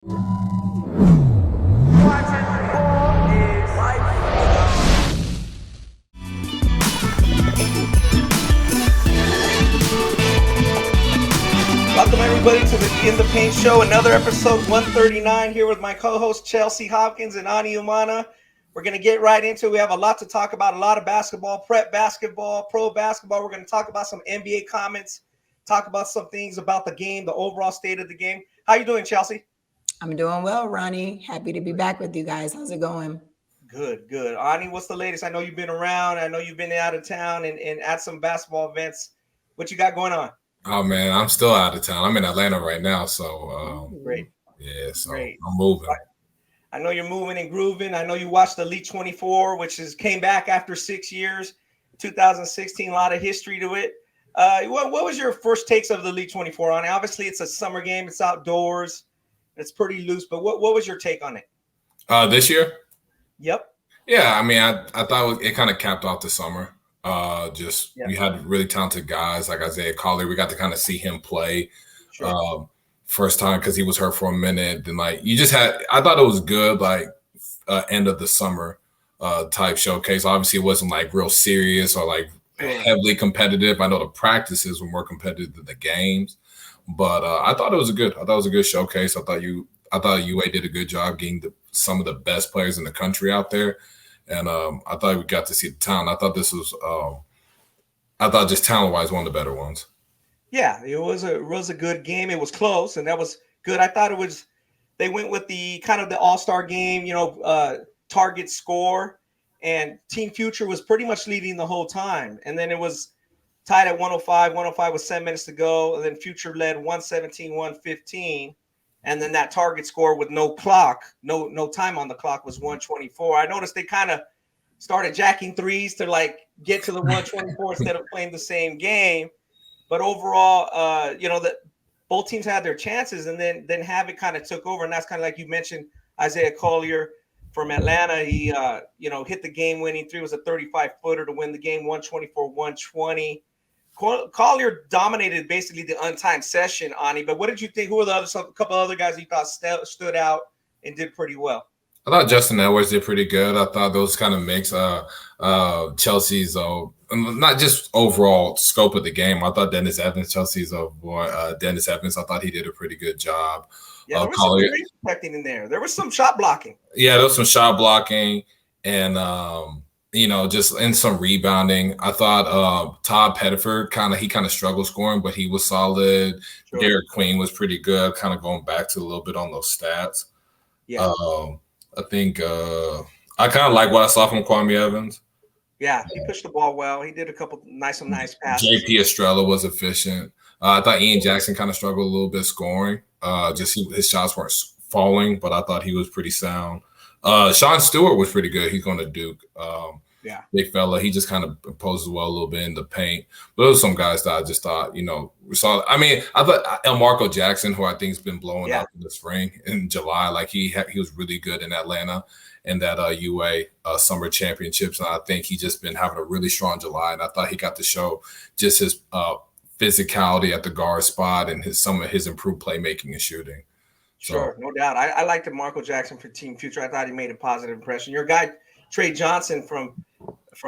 Welcome everybody to the In the Paint Show, another episode 139 here with my co-host Chelsea Hopkins and Umana. We're going to get right into it. We have a lot to talk about, a lot of basketball, prep basketball, pro basketball. We're going to talk about some NBA comments, talk about some things about the game, the overall state of the game. How you doing, Chelsea? I'm doing well, Ronnie. Happy to be back with you guys. How's it going? Good, good. Ani, what's the latest? I know you've been around. I know you've been out of town and at some basketball events. What you got going on? Oh, man, I'm still out of town. I'm in Atlanta right now, so great. Yeah, so great. I'm moving. I know you're moving and grooving. I know you watched the Elite 24, which came back after 6 years, 2016. A lot of history to it. What was your first takes of the Elite 24 on it? Obviously, it's a summer game. It's outdoors. It's pretty loose. But what was your take on it? This year? Yep. Yeah, I mean, I thought it kind of capped off the summer. We had really talented guys like Isaiah Collier. We got to kind of see him play. Sure. First time because he was hurt for a minute. Then I thought it was good, end of the summer type showcase. Obviously, it wasn't like real serious or like heavily competitive. I know the practices were more competitive than the games, but I thought it was a good showcase. I thought UA did a good job getting some of the best players in the country out there, and I thought we got to see the talent. I thought this was, just talent wise, one of the better ones. Yeah, it was a good game. It was close, and that was good. I thought they went with the kind of the all-star game, target score, and Team Future was pretty much leading the whole time. And then it was tied at 105 with 7 minutes to go. And then Future led 117-115. And then that target score with no clock, no time on the clock was 124. I noticed they kind of started jacking threes to like get to the 124 instead of playing the same game. But overall, that both teams had their chances, and then Havoc kind of took over, and that's kind of like you mentioned, Isaiah Collier from Atlanta. He, hit the game-winning three. It was a 35-footer to win the game, 124-120. Collier dominated basically the untimed session, Ani. But what did you think? Who were a couple other guys you thought stood out and did pretty well? I thought Justin Edwards did pretty good. I thought those kind of makes Chelsea's not just overall scope of the game. I thought Dennis Evans, Chelsea's boy, Dennis Evans, I thought he did a pretty good job. Yeah, there was some great protecting in there. There was some shot blocking. Yeah, there was some shot blocking and, just in some rebounding. I thought Todd Pettiford he kind of struggled scoring, but he was solid. Sure. Derek Queen was pretty good, kind of going back to a little bit on those stats. Yeah. I think I kind of like what I saw from Kwame Evans. Yeah, he pushed the ball well. He did a couple nice passes. JP Estrella was efficient. I thought Ian Jackson kind of struggled a little bit scoring. His shots weren't falling, but I thought he was pretty sound. Sean Stewart was pretty good. He's going to Duke. Big fella. He just kind of imposes well a little bit in the paint. But there was some guys that I just thought, we saw. I mean, I thought Marco Jackson, who I think has been blowing up in the spring in July, like he was really good in Atlanta in that UA summer championships. And I think he just been having a really strong July. And I thought he got to show just his physicality at the guard spot and some of his improved playmaking and shooting. Sure, no doubt. I liked Marco Jackson for Team Future. I thought he made a positive impression. Your guy, Trey Johnson from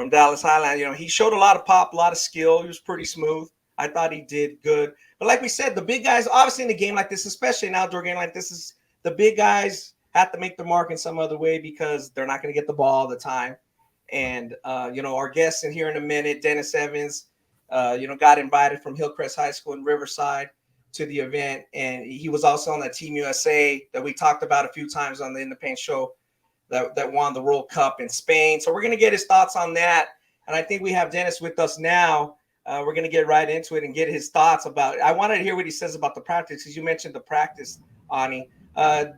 Dallas Highland, he showed a lot of pop, a lot of skill. He was pretty smooth. I thought he did good. But like we said, the big guys, obviously in a game like this, especially an outdoor game like this, is the big guys have to make the mark in some other way because they're not going to get the ball all the time. And, our guest in here in a minute, Dennis Evans, got invited from Hillcrest High School in Riverside to the event. And he was also on the Team USA that we talked about a few times on the In the Paint show that won the World Cup in Spain. So we're going to get his thoughts on that. And I think we have Dennis with us now. We're going to get right into it and get his thoughts about it. I wanted to hear what he says about the practice because you mentioned the practice, Ani.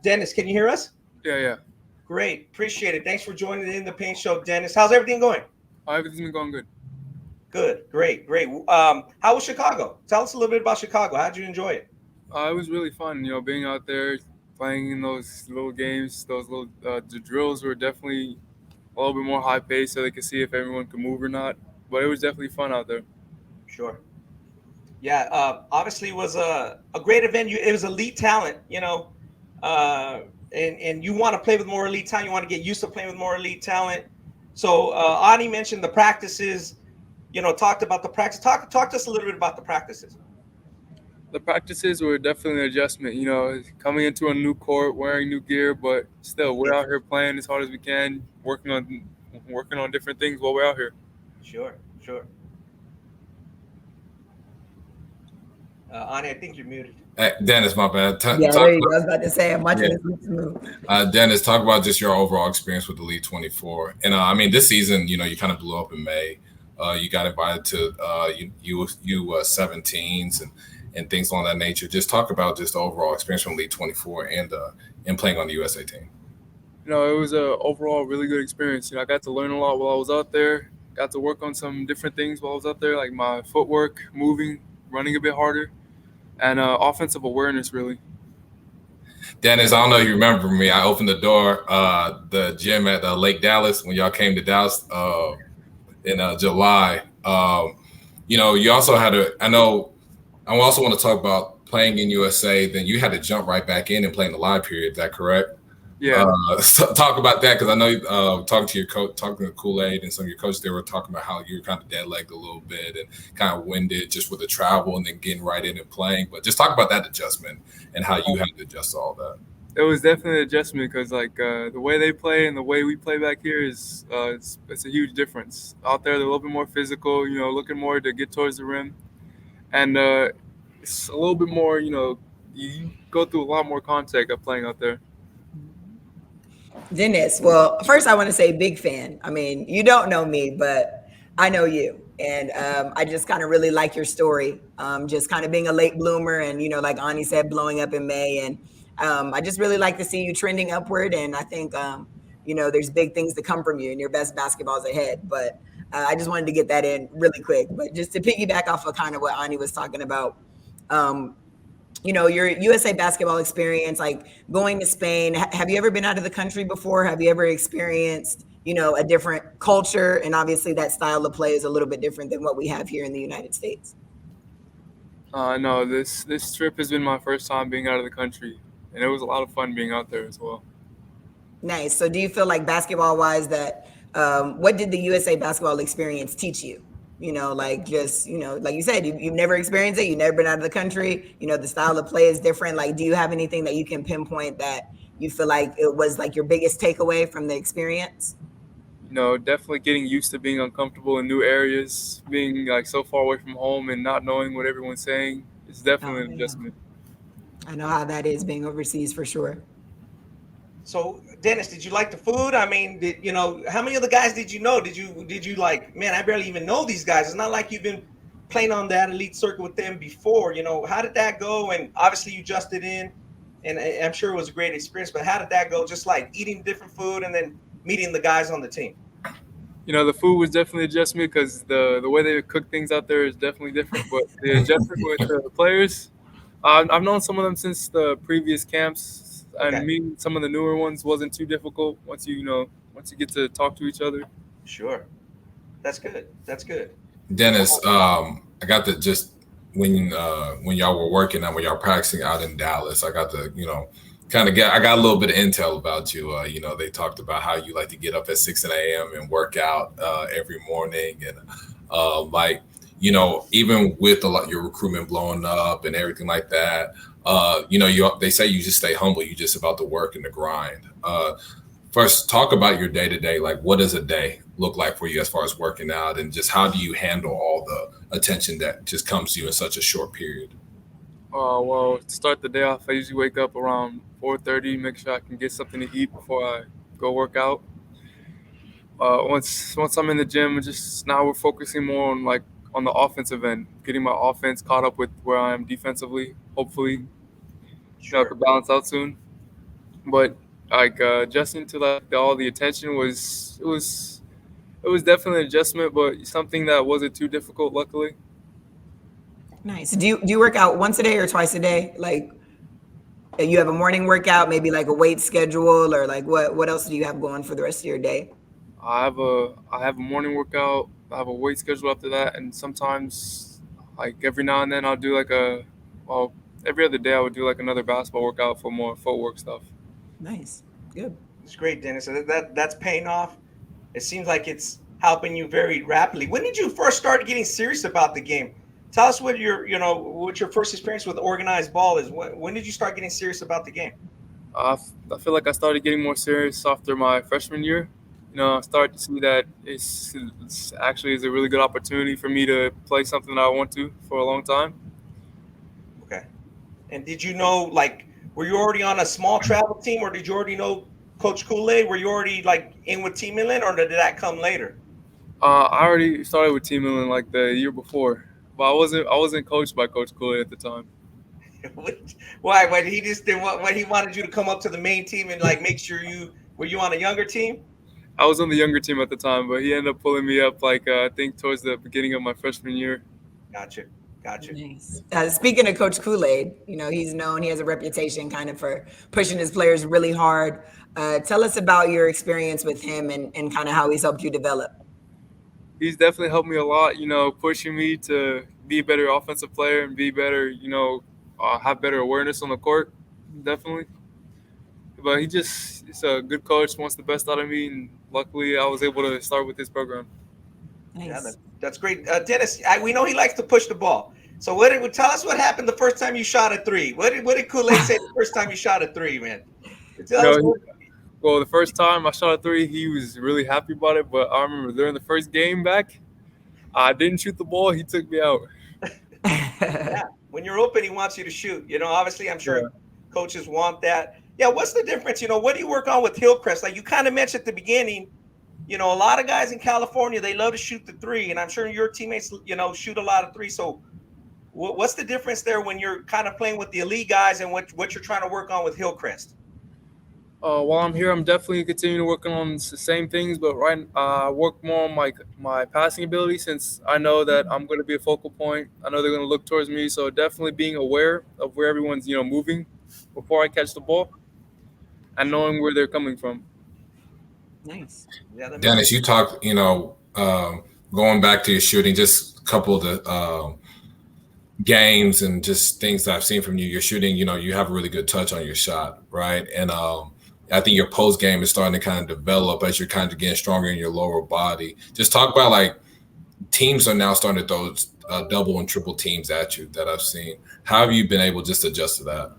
Dennis, can you hear us? Yeah. Great. Appreciate it. Thanks for joining the In the Paint show, Dennis. How's everything going? Everything's been going good. Good. Great. How was Chicago? Tell us a little bit about Chicago. How'd you enjoy it? It was really fun, being out there, playing in those little games, those little the drills were definitely a little bit more high paced so they could see if everyone could move or not. But it was definitely fun out there. Sure. Yeah. Obviously, it was a great event. It was elite talent. and you want to play with more elite talent. You want to get used to playing with more elite talent. So Ani mentioned the practices. Talked about the practice. Talk to us a little bit about the practices. The practices were definitely an adjustment. Coming into a new court, wearing new gear, but still, we're out here playing as hard as we can, working on different things while we're out here. Sure. Ani, I think you're muted. Dennis, my bad. Yeah, there you go. I was about to say, I'm watching this move. Dennis, talk about just your overall experience with the Elite 24. And I mean, this season, you kind of blew up in May. You got invited to U17s and things along that nature. Just talk about just the overall experience from Elite 24 and playing on the USA team. It was an overall really good experience. I got to learn a lot while I was out there. Got to work on some different things while I was out there, like my footwork, moving, running a bit harder, and offensive awareness, really. Dennis, I don't know if you remember me. I opened the door, the gym at Lake Dallas when y'all came to Dallas in July. You also had I also want to talk about playing in USA. Then you had to jump right back in and play in the live period. Is that correct? Yeah. So talk about that, because I know talking to your coach, talking to Kool-Aid and some of your coaches, they were talking about how you were kind of dead-legged a little bit and kind of winded just with the travel and then getting right in and playing. But just talk about that adjustment and how you had to adjust to all that. It was definitely an adjustment because the way they play and the way we play back here is it's a huge difference. Out there, they're a little bit more physical, looking more to get towards the rim. And it's a little bit more, you go through a lot more contact of playing out there. Dennis, well, first I want to say big fan. I mean, you don't know me, but I know you. And I just kind of really like your story. Just kind of being a late bloomer and, like Ani said, blowing up in May. And I just really like to see you trending upward. And I think, there's big things to come from you and your best basketball's ahead. But I just wanted to get that in really quick. But just to piggyback off of kind of what Ani was talking about, your USA basketball experience, like going to Spain. Have you ever been out of the country before? Have you ever experienced, a different culture? And obviously that style of play is a little bit different than what we have here in the United States. No, this trip has been my first time being out of the country, and it was a lot of fun being out there as well. Nice. So do you feel like basketball wise that, what did the USA basketball experience teach you? Like just, like you said, you've never experienced it. You've never been out of the country. The style of play is different. Like, do you have anything that you can pinpoint that you feel like it was like your biggest takeaway from the experience? Definitely getting used to being uncomfortable in new areas, being like so far away from home and not knowing what everyone's saying. It's definitely an adjustment. I know how that is being overseas for sure. So, Dennis, did you like the food? I mean, how many of the guys did you know? Did you like, man, I barely even know these guys. It's not like you've been playing on that elite circuit with them before. How did that go? And obviously you adjusted in, and I'm sure it was a great experience, but how did that go? Just like eating different food and then meeting the guys on the team. The food was definitely an adjustment because the way they cook things out there is definitely different. But the adjustment with the players, I've known some of them since the previous camps. And meeting some of the newer ones wasn't too difficult once you get to talk to each other. Sure. That's good. Dennis, I got to just when y'all were working and when y'all practicing out in Dallas, I got to, I got a little bit of intel about you. They talked about how you like to get up at 6 a.m. and work out every morning. And even with your recruitment blowing up and everything like that, they say you just stay humble. You just about the work and the grind. First, talk about your day-to-day. Like, what does a day look like for you as far as working out, and just how do you handle all the attention that just comes to you in such a short period? Well, to start the day off, I usually wake up around 4:30, make sure I can get something to eat before I go work out. Once I'm in the gym, now we're focusing more on the offensive end, getting my offense caught up with where I am defensively. Hopefully, I could balance out soon. But adjusting to all the attention was definitely an adjustment, but something that wasn't too difficult, luckily. Nice. Do you work out once a day or twice a day? Like, you have a morning workout, maybe like a weight schedule, or like what else do you have going for the rest of your day? I have a morning workout. I have a weight schedule after that, and sometimes every now and then I'll do every other day I would do like another basketball workout for more footwork stuff. Nice. Good. It's great, Dennis. So that's paying off. It seems like it's helping you very rapidly. When did you first start getting serious about the game? Tell us what your first experience with organized ball is. When did you start getting serious about the game? I feel like I started getting more serious after my freshman year. I started to see that it's actually is a really good opportunity for me to play something that I want to for a long time. Okay. And did you know, like, were you already on a small travel team, or did you already know Coach Kool-Aid? Were you already like in with Team Inland, or did that come later? I already started with Team Inland like the year before, but I wasn't coached by Coach Cooler at the time. Why? What he just did? What he wanted you to come up to the main team and like make sure you were on a younger team? I was on the younger team at the time, but he ended up pulling me up like I think towards the beginning of my freshman year. Gotcha. Nice. Speaking of Coach Kool-Aid, he's known, he has a reputation kind of for pushing his players really hard. Tell us about your experience with him and kind of how he's helped you develop. He's definitely helped me a lot, pushing me to be a better offensive player and be better, have better awareness on the court, definitely. But he's a good coach, wants the best out of me, and luckily I was able to start with his program. Nice. Yeah, that's great. Dennis, we know he likes to push the ball. So tell us what happened the first time you shot a three? What did Kool-Aid say the first time you shot a three, man? Well, the first time I shot a three, he was really happy about it. But I remember during the first game back, I didn't shoot the ball. He took me out. Yeah, when you're open, he wants you to shoot. Obviously, I'm sure coaches want that. Yeah, what's the difference? What do you work on with Hillcrest? Like you kind of mentioned at the beginning, a lot of guys in California, they love to shoot the three. And I'm sure your teammates, shoot a lot of threes. So what's the difference there when you're kind of playing with the elite guys and what you're trying to work on with Hillcrest? While I'm here, I'm definitely continuing to work on the same things, but I work more on my passing ability since I know that I'm going to be a focal point. I know they're going to look towards me, so definitely being aware of where everyone's moving before I catch the ball and knowing where they're coming from. Nice. Yeah, Dennis, you talked, going back to your shooting, just a couple of the games and just things that I've seen from you. Your shooting, you have a really good touch on your shot, right? And I think your post game is starting to kind of develop as you're kind of getting stronger in your lower body. Just talk about like teams are now starting to throw double and triple teams at you that I've seen. How have you been able just to adjust to that?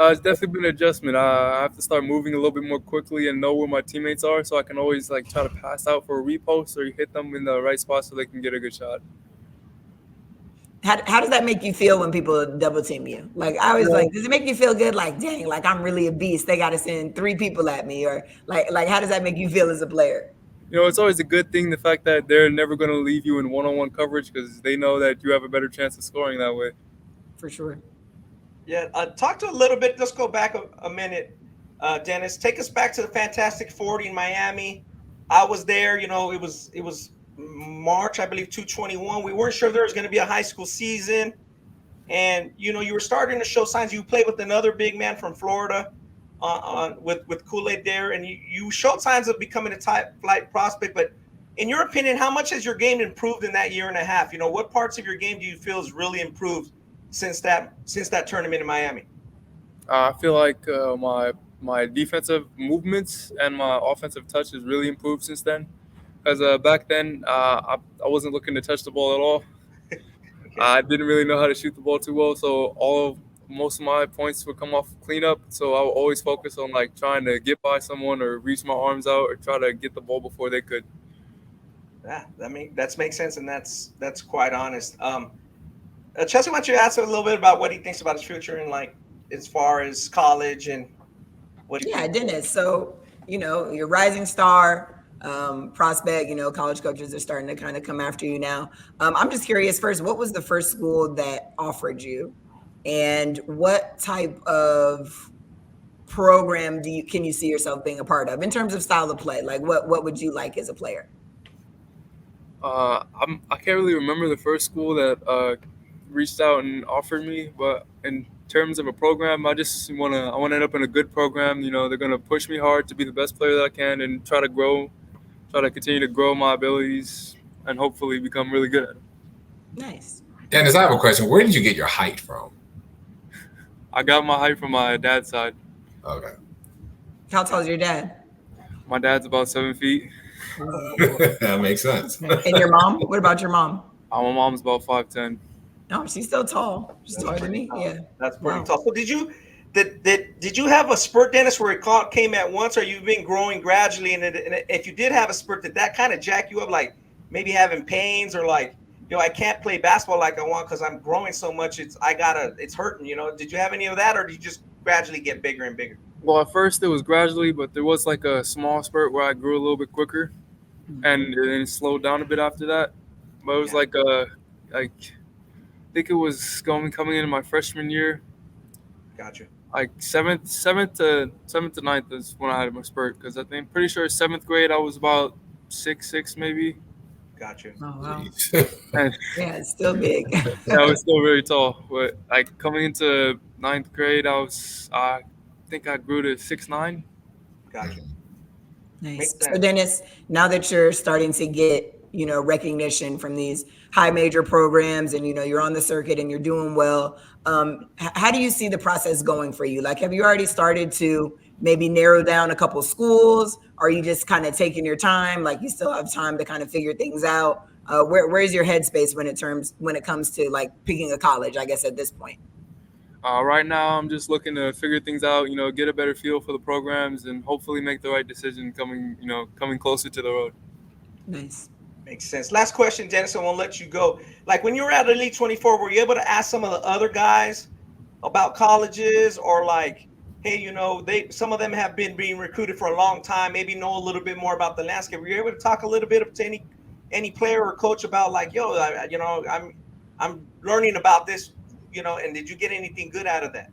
It's definitely been an adjustment. I have to start moving a little bit more quickly and know where my teammates are, so I can always try to pass out for a repost or hit them in the right spot so they can get a good shot. How does that make you feel when people double team you? Like I always does it make you feel good? Like, dang, like I'm really a beast. They got to send 3 people at me, or like how does that make you feel as a player? It's always a good thing, the fact that they're never going to leave you in one-on-one coverage because they know that you have a better chance of scoring that way. For sure. Yeah, talk to a little bit. Let's go back a minute, Dennis. Take us back to the Fantastic 40 in Miami. I was there. It was March, I believe, 2021. We weren't sure there was going to be a high school season, and you were starting to show signs. You played with another big man from Florida, with Kool-Aid there, and you showed signs of becoming a top flight prospect. But in your opinion, how much has your game improved in that year and a half? What parts of your game do you feel has really improved since that tournament in Miami? I feel like my defensive movements and my offensive touch has really improved since then. Because back then, I wasn't looking to touch the ball at all. Okay. I didn't really know how to shoot the ball too well, so most of my points would come off cleanup. So I would always focus on trying to get by someone or reach my arms out or try to get the ball before they could. Yeah, that makes sense, and that's quite honest. Chelsea, why don't you ask a little bit about what he thinks about his future and as far as college and what? Yeah, Dennis. So you're rising star. Prospect, college coaches are starting to kind of come after you now. I'm just curious first, what was the first school that offered you, and what type of program can you see yourself being a part of in terms of style of play? Like what would you like as a player? I can't really remember the first school that reached out and offered me, but in terms of a program, I want to end up in a good program. They're going to push me hard to be the best player that I can and try to continue to grow my abilities and hopefully become really good at it. Nice. Dennis, I have a question. Where did you get your height from? I got my height from my dad's side. Okay. How tall is your dad? My dad's about 7 feet. That makes sense. And your mom? What about your mom? My mom's about 5'10". No, she's still tall. She's That's taller than pretty me. tall. Yeah. That's pretty Wow. tall. So did you have a spurt, Dennis, where it came at once, or you've been growing gradually? And if you did have a spurt, did that kind of jack you up, like maybe having pains or like, I can't play basketball like I want because I'm growing so much. It's hurting. Did you have any of that, or did you just gradually get bigger and bigger? Well, at first it was gradually, but there was like a small spurt where I grew a little bit quicker, and then it slowed down a bit after that. But it was like I think it was coming into my freshman year. Gotcha. Like seventh to ninth is when I had my spurt, because I think pretty sure 7th grade I was about 6'6" maybe. Gotcha. Oh wow. And Yeah, it's still big. I was still very tall. But like coming into 9th grade, I think I grew to 6'9". Gotcha. Nice. So Dennis, now that you're starting to get, recognition from these high major programs and, you're on the circuit and you're doing well, how do you see the process going for you? Like, have you already started to maybe narrow down a couple of schools? Or are you just kind of taking your time? Like you still have time to kind of figure things out? Where's your headspace when it comes to like picking a college, I guess, at this point? Right now, I'm just looking to figure things out, get a better feel for the programs and hopefully make the right decision coming closer to the road. Nice. Makes sense. Last question, Dennis, I won't let you go. Like when you were at Elite 24, were you able to ask some of the other guys about colleges, or like, hey, some of them have been being recruited for a long time, maybe know a little bit more about the landscape? Were you able to talk a little bit to any player or coach about like, I'm learning about this, and did you get anything good out of that?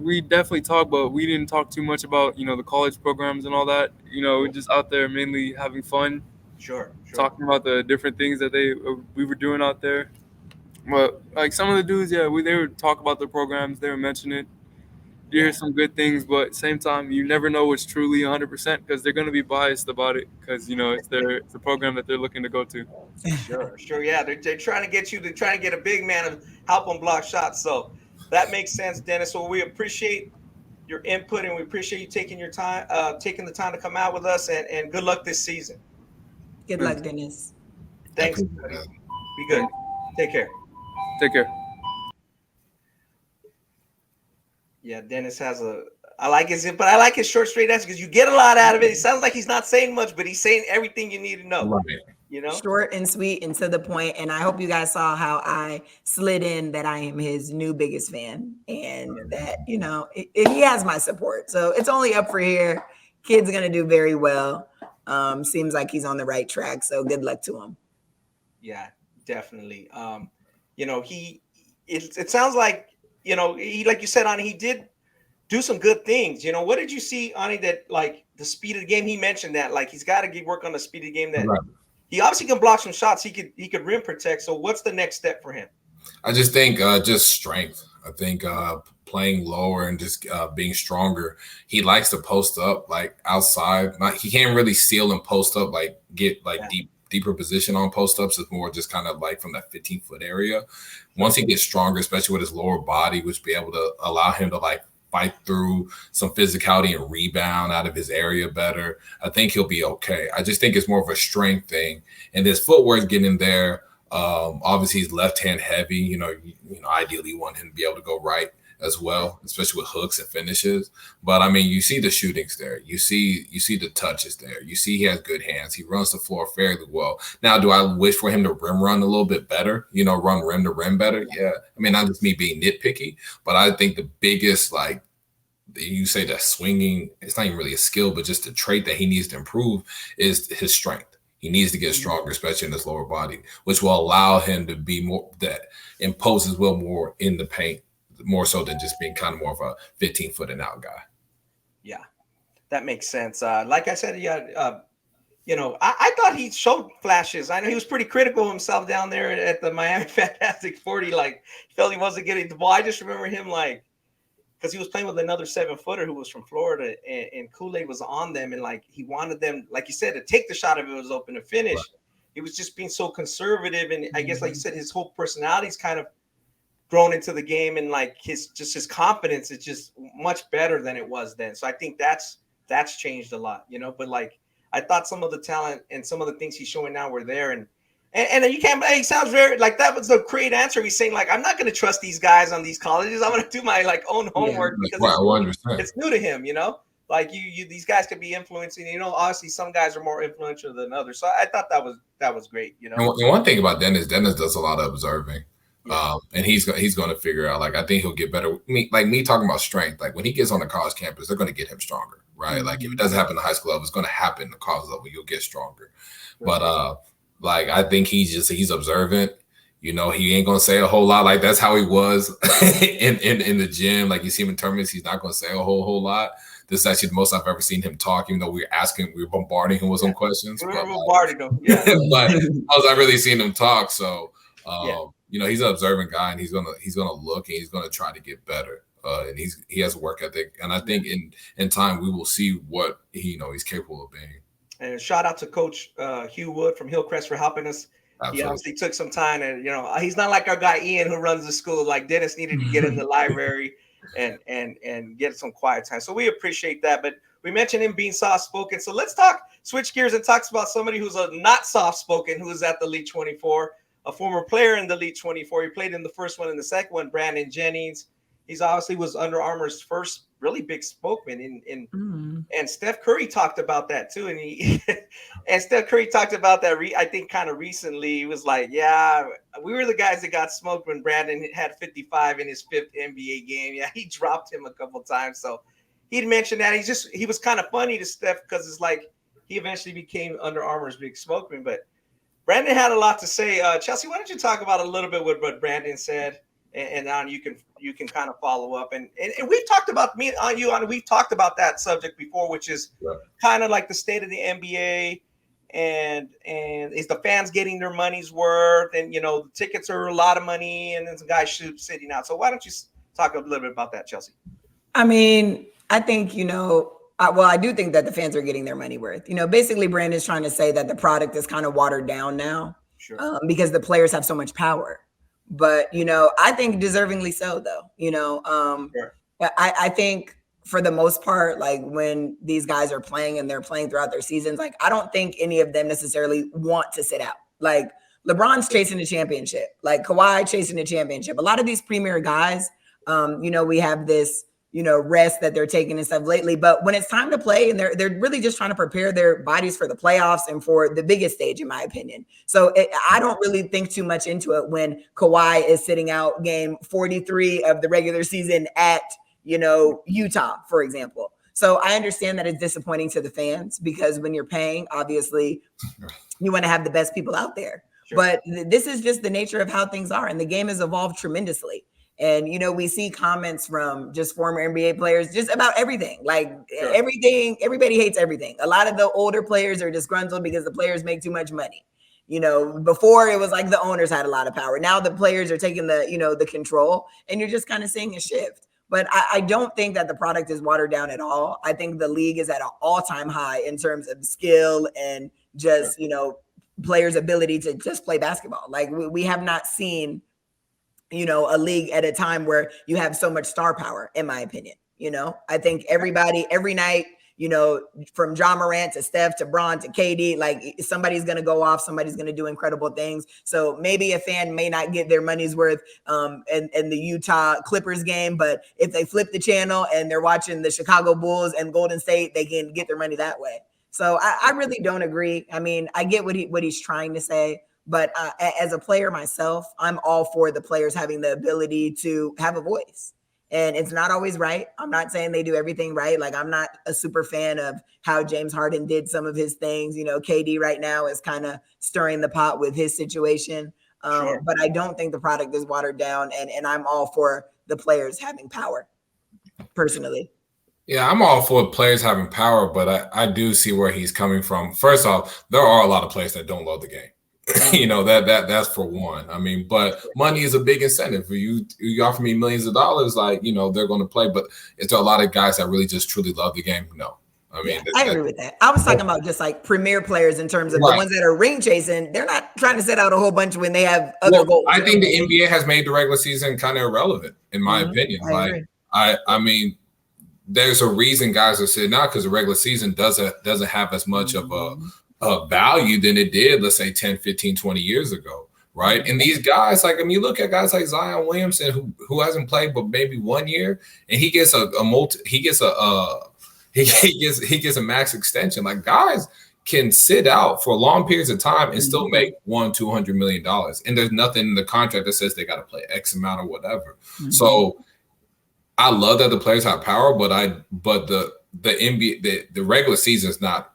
We definitely talked, but we didn't talk too much about, the college programs and all that. We're just out there mainly having fun. Sure. Talking about the different things that we were doing out there. But like some of the dudes, they would talk about their programs. They would mention it. You hear some good things, but at the same time, you never know what's truly 100% because they're going to be biased about it because, it's a program that they're looking to go to. Sure. Yeah, they're trying to get you to try to get a big man to help them block shots. So that makes sense, Dennis. So we appreciate your input and we appreciate you taking the time to come out with us, and good luck this season. Good luck, Dennis. Thanks. Be good. Take care. Take care. Yeah, Dennis I like his short, straight answer because you get a lot out of it. It sounds like he's not saying much, but he's saying everything you need to know. Right. Short and sweet and to the point. And I hope you guys saw how I slid in that I am his new biggest fan, and that, he has my support. So it's only up for here. Kid's going to do very well. Seems like he's on the right track. So good luck to him. Yeah, definitely. It sounds like, he, like you said, Ani, he did do some good things. What did you see, Ani, that like the speed of the game? He mentioned that like he's got to work on the speed of the game. That he obviously can block some shots. He could rim protect. So what's the next step for him? I just think just strength. I think playing lower and just being stronger. He likes to post up like outside. He can't really seal and post up, like get like deeper position on post ups. It's more just kind of like from that 15-foot area. Once he gets stronger, especially with his lower body, which be able to allow him to like fight through some physicality and rebound out of his area better, I think he'll be okay. I just think it's more of a strength thing, and his footwork's getting there. Obviously he's left hand heavy. Ideally you want him to be able to go right as well, especially with hooks and finishes. But I mean, you see the shootings there. You see the touches there. You see he has good hands. He runs the floor fairly well. Now, do I wish for him to rim run a little bit better? Run rim to rim better? Yeah. I mean, not just me being nitpicky, but I think the biggest, like, you say that swinging, it's not even really a skill, but just a trait that he needs to improve is his strength. He needs to get stronger, especially in his lower body, which will allow him to be more, that imposes will more in the paint, more so than just being kind of more of a 15-foot and out guy. Yeah, that makes sense. Like I said, I thought he showed flashes. I know he was pretty critical of himself down there at the Miami Fantastic 40. Like, felt he wasn't getting the ball. I just remember him because he was playing with another 7-footer who was from Florida, and Kool-Aid was on them, and like he wanted them, like you said, to take the shot if it was open to finish. Right. He was just being so conservative, and I guess, like you said, his whole personality is kind of grown into the game, and like his confidence is just much better than it was then. So I think that's changed a lot, but like I thought some of the talent and some of the things he's showing now were there, and you can't. He sounds very like that was the great answer. He's saying like, I'm not going to trust these guys on these colleges. I'm going to do my like own homework because it's new to him. Like these guys could be influencing. Obviously some guys are more influential than others. So I thought that was great. And one thing about Dennis does a lot of observing. Yeah. And he's going to figure out, like, I think he'll get better. Me talking about strength, like when he gets on the college campus, they're going to get him stronger, right? Mm-hmm. Like if it doesn't happen in the high school level, it's going to happen in the college level. You'll get stronger. Right. But like I think he's observant. He ain't going to say a whole lot. Like that's how he was in the gym. Like you see him in tournaments, he's not going to say a whole lot. This is actually the most I've ever seen him talk, even though we were bombarding him with some questions. We were bombarding him. Yeah. But I've really seen him talk. So he's an observant guy, and he's gonna look and he's gonna try to get better. And he has a work ethic, and I think in time we will see what he's capable of being. And shout out to Coach Hugh Wood from Hillcrest for helping us. Absolutely. He obviously took some time, and he's not like our guy Ian who runs the school. Like Dennis needed to get in the library and get some quiet time. So we appreciate that. But we mentioned him being soft-spoken. So let's switch gears and talk about somebody who's not soft-spoken, who is at the Elite 24. A former player in the Elite 24. He played in the first one and the second one, Brandon Jennings. He's obviously was Under Armour's first really big spokesman. And Steph Curry talked about that too. And Steph Curry talked about that, I think, kind of recently. He was like, yeah, we were the guys that got smoked when Brandon had 55 in his 5th NBA game. Yeah, he dropped him a couple times. So he'd mentioned that. He was kind of funny to Steph because it's like he eventually became Under Armour's big spokesman. But Brandon had a lot to say. Chelsea, why don't you talk about a little bit what Brandon said, and now you can kind of follow up. And we've talked about we've talked about that subject before, which is kind of like the state of the NBA, and is the fans getting their money's worth? And the tickets are a lot of money, and then some guys sitting out. So why don't you talk a little bit about that, Chelsea? I mean, I think I do think that the fans are getting their money worth. Basically, Brandon's trying to say that the product is kind of watered down now, because the players have so much power. But I think deservingly so, though. I think for the most part, like when these guys are playing and they're playing throughout their seasons, like I don't think any of them necessarily want to sit out. Like LeBron's chasing the championship, like Kawhi chasing the championship. A lot of these premier guys, we have this rest that they're taking and stuff lately. But when it's time to play, and they're really just trying to prepare their bodies for the playoffs and for the biggest stage, in my opinion. So I don't really think too much into it when Kawhi is sitting out game 43 of the regular season at, Utah, for example. So I understand that it's disappointing to the fans because when you're paying, obviously you want to have the best people out there. Sure. But this is just the nature of how things are. And the game has evolved tremendously. And, we see comments from just former NBA players just about everything, like everything. Everybody hates everything. A lot of the older players are disgruntled because the players make too much money. Before it was like the owners had a lot of power. Now the players are taking the control, and you're just kind of seeing a shift. But I don't think that the product is watered down at all. I think the league is at an all-time high in terms of skill and just, players' ability to just play basketball. Like we have not seen a league at a time where you have so much star power, in my opinion. I think everybody, every night, from Ja Morant to Steph to Bron to KD, like somebody's going to go off, somebody's going to do incredible things. So maybe a fan may not get their money's worth in the Utah Clippers game, but if they flip the channel and they're watching the Chicago Bulls and Golden State, they can get their money that way. So I really don't agree. I mean, I get what he's trying to say. But as a player myself, I'm all for the players having the ability to have a voice. And it's not always right. I'm not saying they do everything right. Like I'm not a super fan of how James Harden did some of his things. KD right now is kind of stirring the pot with his situation. But I don't think the product is watered down. And I'm all for the players having power, personally. Yeah, I'm all for players having power, but I do see where he's coming from. First off, there are a lot of players that don't love the game. That's for one. I mean, but money is a big incentive for you. You offer me millions of dollars, like, they're going to play. But is there a lot of guys that really just truly love the game? No. I mean, I agree with that. I was talking about just like premier players in terms of the ones that are ring chasing. They're not trying to set out a whole bunch when they have other goals. I think the NBA has made the regular season kind of irrelevant, in my opinion. I mean, there's a reason guys are sitting out because the regular season doesn't have as much of a value than it did, let's say 10, 15, 20 years ago. Right. And these guys, like, I mean, you look at guys like Zion Williamson, who hasn't played but maybe 1 year, and he gets a max extension. Like, guys can sit out for long periods of time and still make $200 million. And there's nothing in the contract that says they got to play X amount or whatever. So I love that the players have power, but the NBA, the regular season is not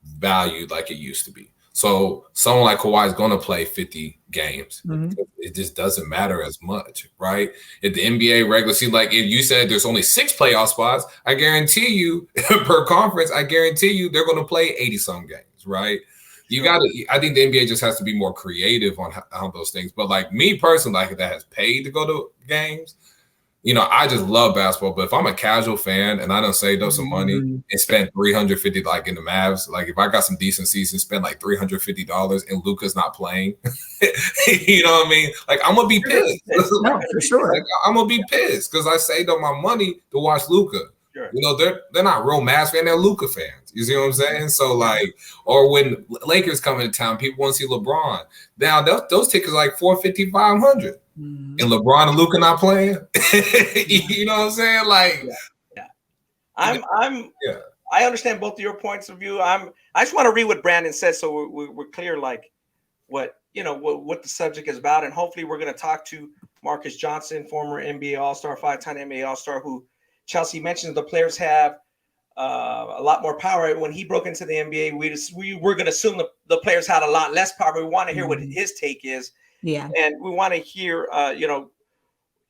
valued like it used to be. So someone like Kawhi is going to play 50 games. It just doesn't matter as much, right? If the NBA regular season, like if you said there's only 6 playoff spots, I guarantee you per conference, I guarantee you they're going to play 80-some games, right? I think the NBA just has to be more creative on how those things. But like me personally, like that has paid to go to games. You know, I just love basketball, but if I'm a casual fan and I don't saved up some money and spend $350 like in the Mavs, like if I got some decent season, spend like $350 and Luka's not playing, you know what I mean? Like I'm gonna be pissed. No, for sure. Like, I'm gonna be pissed because I saved up my money to watch Luka. Sure. You know, they're not real Mavs fans, they're Luka fans. You see what I'm saying? So like, or when Lakers come into town, people want to see LeBron. Now those tickets are like $450, $500. And LeBron and Luka not playing. You know what I'm saying? Like, I understand both of your points of view. I just want to read what Brandon said so we're clear, like what the subject is about, and hopefully we're going to talk to Marques Johnson, former NBA All-Star, 5-time NBA All-Star, who Chelsea mentioned the players have a lot more power. When he broke into the NBA, we were going to assume the players had a lot less power. But we want to hear what his take is. Yeah, and we want to hear,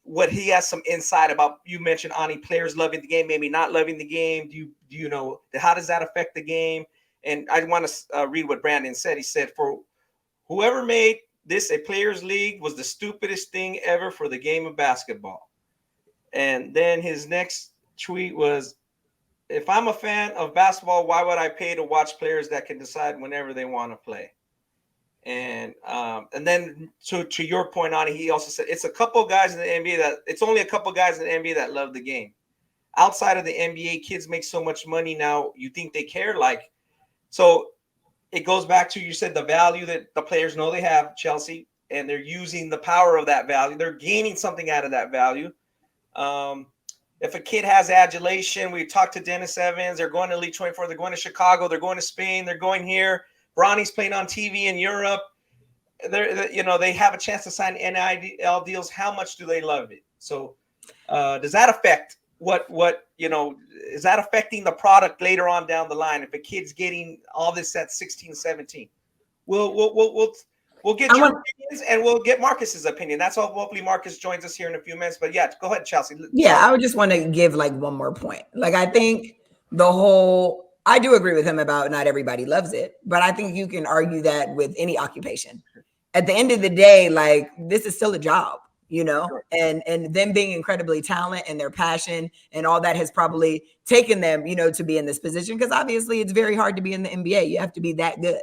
what he has some insight about. You mentioned Ani, players loving the game, maybe not loving the game. Do you know how does that affect the game? And I want to read what Brandon said. He said, "For whoever made this a players' league was the stupidest thing ever for the game of basketball." And then his next tweet was, "If I'm a fan of basketball, why would I pay to watch players that can decide whenever they want to play?" And then to your point on it, he also said it's only a couple guys in the NBA that love the game. Outside of the NBA, kids make so much money now. You think they care? Like, so it goes back to, you said the value that the players know they have, Chelsea, and they're using the power of that value. They're gaining something out of that value. If a kid has adulation, we talked to Dennis Evans. They're going to Elite 24. They're going to Chicago. They're going to Spain. They're going here. Bronny's playing on TV in Europe. They have a chance to sign NIL deals. How much do they love it? So does that affect is that affecting the product later on down the line? If a kid's getting all this at 16, 17, we'll get your opinions and we'll get Marcus's opinion. That's all. Hopefully Marques joins us here in a few minutes. But yeah, go ahead, Chelsea. Yeah, I would just want to give like one more point. Like I think I do agree with him about not everybody loves it, but I think you can argue that with any occupation. At the end of the day, like this is still a job, and them being incredibly talented and their passion and all that has probably taken them, to be in this position, because obviously it's very hard to be in the NBA. You have to be that good.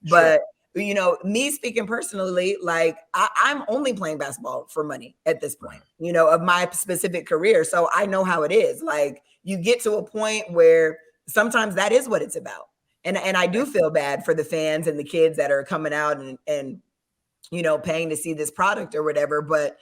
Sure. But me speaking personally, like I'm only playing basketball for money at this point, of my specific career. So I know how it is. Like you get to a point where sometimes that is what it's about. And I do feel bad for the fans and the kids that are coming out and paying to see this product or whatever. But,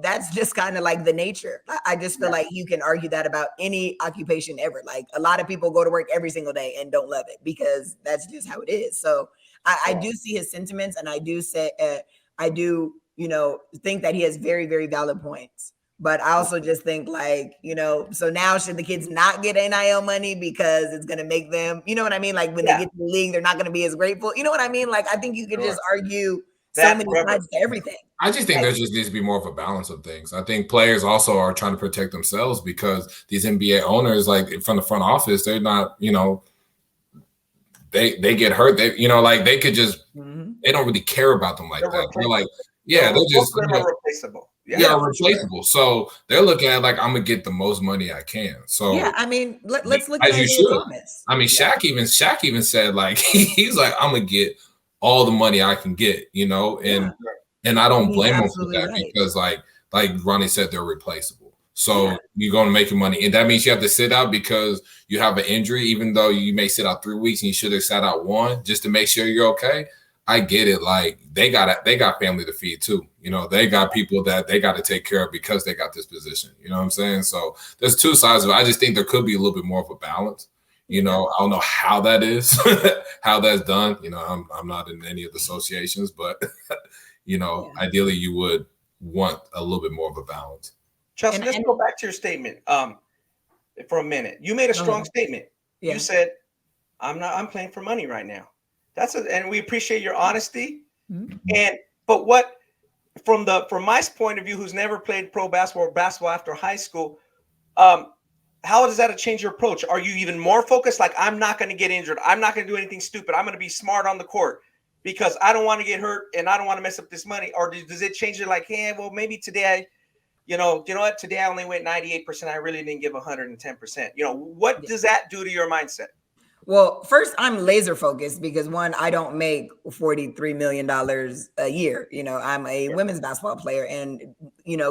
that's just kind of like the nature. I just feel like you can argue that about any occupation ever. Like a lot of people go to work every single day and don't love it because that's just how it is. So I do see his sentiments, and I do think that he has very, very valid points. But I also just think like, so now should the kids not get NIL money because it's going to make them, you know what I mean? Like when they get to the league, they're not going to be as grateful. You know what I mean? Like, I think you could just argue so many sides to everything. I just think there just needs to be more of a balance of things. I think players also are trying to protect themselves because these NBA owners, like from the front office, they're not, they get hurt. They, they could just, they don't really care about them like that. They're like, they're just irreplaceable. Yeah, replaceable. So they're looking at like, I'm gonna get the most money I can. So yeah, I mean, let's look at as you Isaiah should. Thomas. I mean, Shaq even said like he's like, I'm gonna get all the money I can get, and I don't blame him for that because like Ronnie said, they're replaceable. So you're gonna make your money, and that means you have to sit out because you have an injury, even though you may sit out 3 weeks and you should have sat out 1 just to make sure you're okay. I get it. Like they got family to feed too. They got people that they got to take care of because they got this position. You know what I'm saying? So there's 2 sides of it. I just think there could be a little bit more of a balance. I don't know how that is, how that's done. I'm not in any of the associations, but ideally you would want a little bit more of a balance. Chelsea, let's go back to your statement for a minute. You made a strong statement. Yeah. You said, I'm playing for money right now. And we appreciate your honesty. Mm-hmm. But what from my point of view, who's never played pro basketball or basketball after high school, how does that change your approach? Are you even more focused? Like, I'm not going to get injured. I'm not going to do anything stupid. I'm going to be smart on the court because I don't want to get hurt and I don't want to mess up this money. Or does it change it like, hey, well, maybe today you know what? Today I only went 98%. I really didn't give 110%. What does that do to your mindset? Well, first, I'm laser focused because one, I don't make $43 million a year. I'm a women's basketball player and,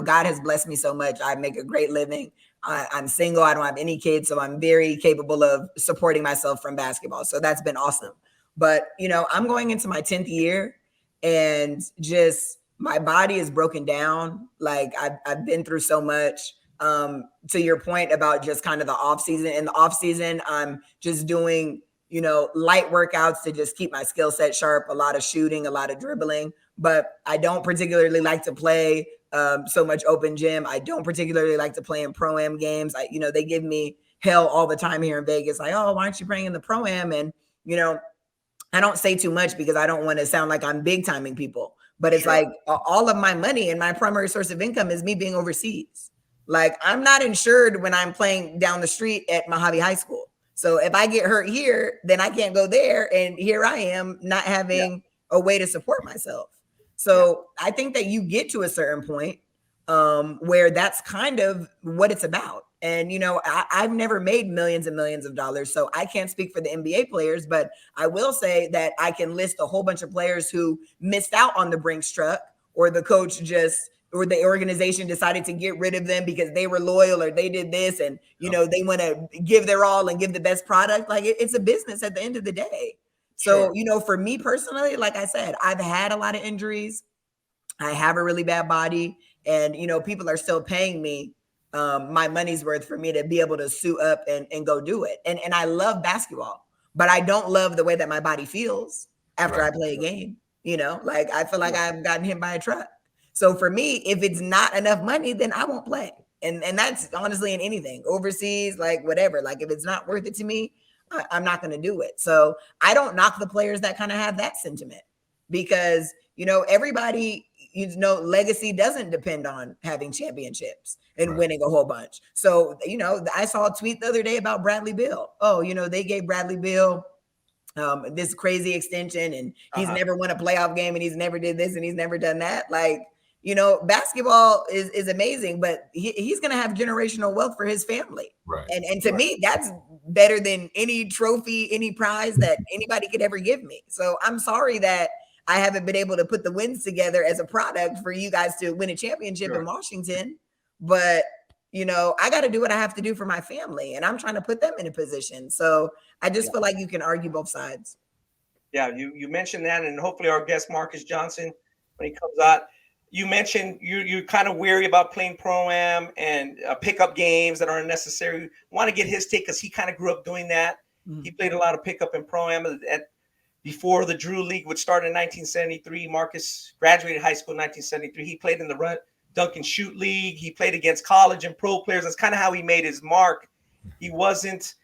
God has blessed me so much. I make a great living. I'm single. I don't have any kids. So I'm very capable of supporting myself from basketball. So that's been awesome. But, I'm going into my 10th year and just my body is broken down. Like I've been through so much. To your point about just kind of the off season. In the off season, I'm just doing, light workouts to just keep my skill set sharp, a lot of shooting, a lot of dribbling, but I don't particularly like to play so much open gym. I don't particularly like to play in pro-am games. They give me hell all the time here in Vegas. Like, oh, why aren't you playing in the pro-am? And, I don't say too much because I don't want to sound like I'm big timing people, but it's like all of my money and my primary source of income is me being overseas. Like, I'm not insured when I'm playing down the street at Mojave High School. So if I get hurt here, then I can't go there. And here I am not having a way to support myself. So I think that you get to a certain point where that's kind of what it's about. And, I've never made millions and millions of dollars, so I can't speak for the NBA players, but I will say that I can list a whole bunch of players who missed out on the Brinks truck or the coach or the organization decided to get rid of them because they were loyal or they did this and, they want to give their all and give the best product. Like it's a business at the end of the day. So, for me personally, like I said, I've had a lot of injuries. I have a really bad body and, people are still paying me my money's worth for me to be able to suit up and go do it. And I love basketball, but I don't love the way that my body feels after I play a game. Like I feel like I've gotten hit by a truck. So for me, if it's not enough money, then I won't play. And that's honestly in anything overseas, like whatever, like if it's not worth it to me, I'm not going to do it. So I don't knock the players that kind of have that sentiment because, everybody, legacy doesn't depend on having championships and winning a whole bunch. So, I saw a tweet the other day about Bradley Beal. Oh, they gave Bradley Beal this crazy extension and he's never won a playoff game and he's never did this and he's never done that. Like, basketball is amazing, but he's going to have generational wealth for his family. Right. And to me, that's better than any trophy, any prize that anybody could ever give me. So I'm sorry that I haven't been able to put the wins together as a product for you guys to win a championship in Washington. But, I got to do what I have to do for my family and I'm trying to put them in a position. So I just feel like you can argue both sides. Yeah, you mentioned that, and hopefully our guest Marques Johnson, when he comes out, you mentioned you're kind of weary about playing pro-am and pickup games that are unnecessary. Want to get his take because he kind of grew up doing that. Mm-hmm. He played a lot of pickup and pro-am before the Drew League would start in 1973. Marques graduated high school in 1973. He played in the Dunk and Shoot League. He played against college and pro players. That's kind of how he made his mark. He wasn't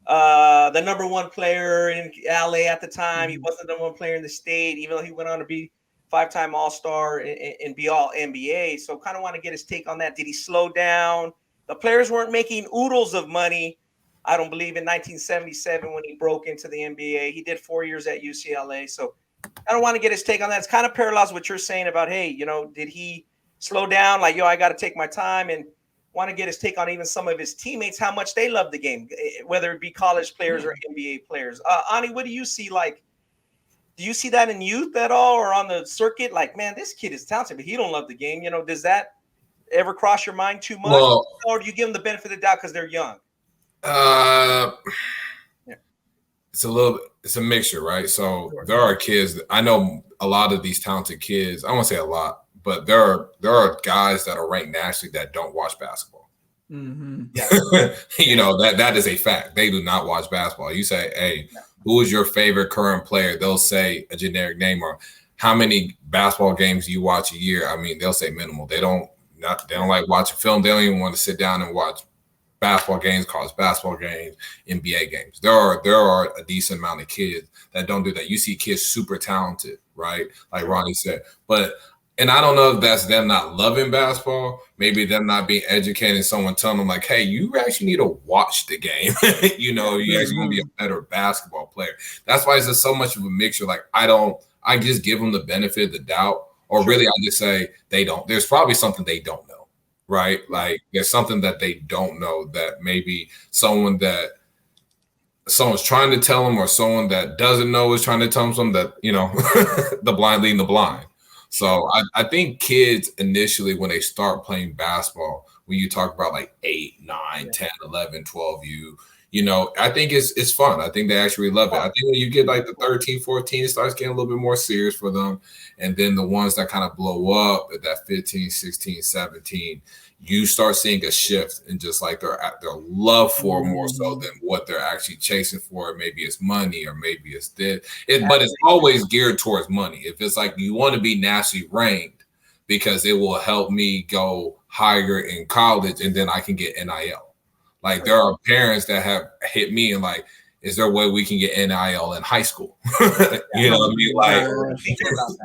the number one player in LA at the time. He wasn't the number one player in the state, even though he went on to be 5-time All-Star and be all NBA. So kind of want to get his take on that. Did he slow down? The players weren't making oodles of money, I don't believe, in 1977 when he broke into the NBA. He did 4 years at UCLA. So I don't want to get his take on that. It's kind of parallels what you're saying about, hey, did he slow down, like, yo, I got to take my time, and want to get his take on even some of his teammates, how much they love the game, whether it be college players or NBA players. Ani, what do you see? Like, do you see that in youth at all or on the circuit? Like, man, this kid is talented, but he don't love the game. You know, does that ever cross your mind too much? Well, or do you give them the benefit of the doubt because they're young? It's a mixture, right? So there are kids, I know a lot of these talented kids, I won't say a lot, but there are guys that are ranked nationally that don't watch basketball. Mm-hmm. Yeah. You know, that is a fact. They do not watch basketball. You say, hey, who is your favorite current player? They'll say a generic name, or how many basketball games do you watch a year? I mean, they'll say minimal. They don't like watching film. They don't even want to sit down and watch basketball games, college basketball games, NBA games. There are a decent amount of kids that don't do that. You see kids super talented, right? Like Ronnie said. And I don't know if that's them not loving basketball, maybe them not being educated, someone telling them like, hey, you actually need to watch the game. You know, you actually want to be a better basketball player. That's why it's just so much of a mixture. Like, I just give them the benefit of the doubt, or really I just say they don't. There's probably something they don't know, right? Like, there's something that they don't know that maybe someone's trying to tell them, or someone that doesn't know is trying to tell them something that, you know, the blind leading the blind. So I think kids initially, when they start playing basketball, when you talk about like 8, 9, 10, 11, 12, you know, I think it's fun. I think they actually love it. I think when you get like the 13, 14, it starts getting a little bit more serious for them. And then the ones that kind of blow up at that 15, 16, 17, you start seeing a shift in just like their love for more so than what they're actually chasing for. Maybe it's money, or maybe it's this. But it's always geared towards money. If it's like, you want to be nationally ranked because it will help me go higher in college, and then I can get NIL. Like, there are parents that have hit me and like, is there a way we can get NIL in high school? You know what I mean? Like,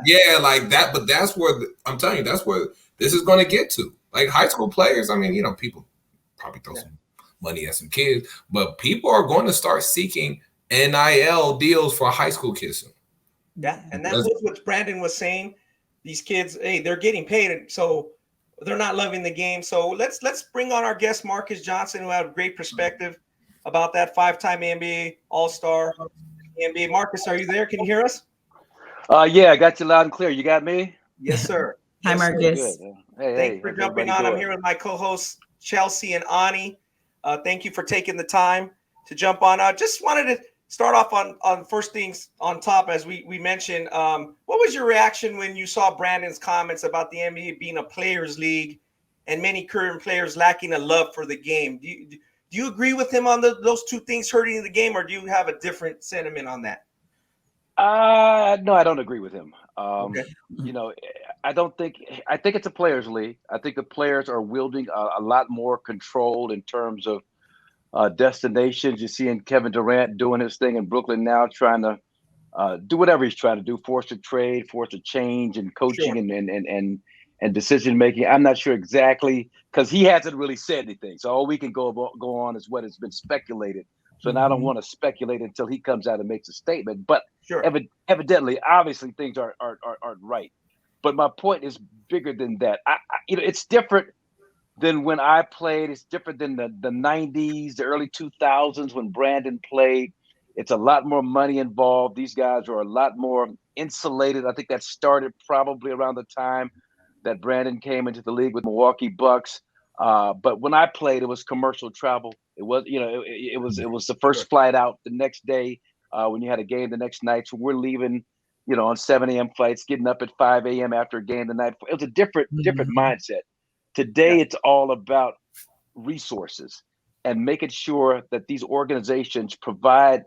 yeah, like that. But that's where I'm telling you, that's where this is going to get to. Like, high school players, I mean, you know, people probably throw some money at some kids, but people are going to start seeking NIL deals for high school kids soon. Yeah, and that's what Brandon was saying. These kids, hey, they're getting paid, so they're not loving the game. So let's bring on our guest, Marques Johnson, who had a great perspective about that, 5-time NBA All-Star. NBA. Marques, are you there? Can you hear us? Yeah, I got you loud and clear. You got me? Yes, sir. Hi, Marques. Thanks for jumping on. I'm here with my co-hosts, Chelsea and Ani. Thank you for taking the time to jump on. I just wanted to start off on first things on top, as we mentioned. What was your reaction when you saw Brandon's comments about the NBA being a players' league and many current players lacking a love for the game? Do you agree with him on those two things hurting the game, or do you have a different sentiment on that? No, I don't agree with him. Okay. You know, I think it's a players' league. I think the players are wielding a lot more control in terms of destinations. You're seeing Kevin Durant doing his thing in Brooklyn now, trying to do whatever he's trying to do, force a trade, force a change in coaching and decision making. I'm not sure exactly, because he hasn't really said anything. So all we can go on is what has been speculated. So I don't want to speculate until he comes out and makes a statement. But evidently, obviously, things aren't right. But my point is bigger than that. It's different than when I played. It's different than the 90s, the early 2000s when Brandon played. It's a lot more money involved. These guys are a lot more insulated. I think that started probably around the time that Brandon came into the league with Milwaukee Bucks. But when I played, it was commercial travel. It was, it was the first flight out the next day when you had a game the next night. So we're leaving, on 7 a.m. flights, getting up at 5 a.m. after a game the night. It was a different mindset. Today, it's all about resources and making sure that these organizations provide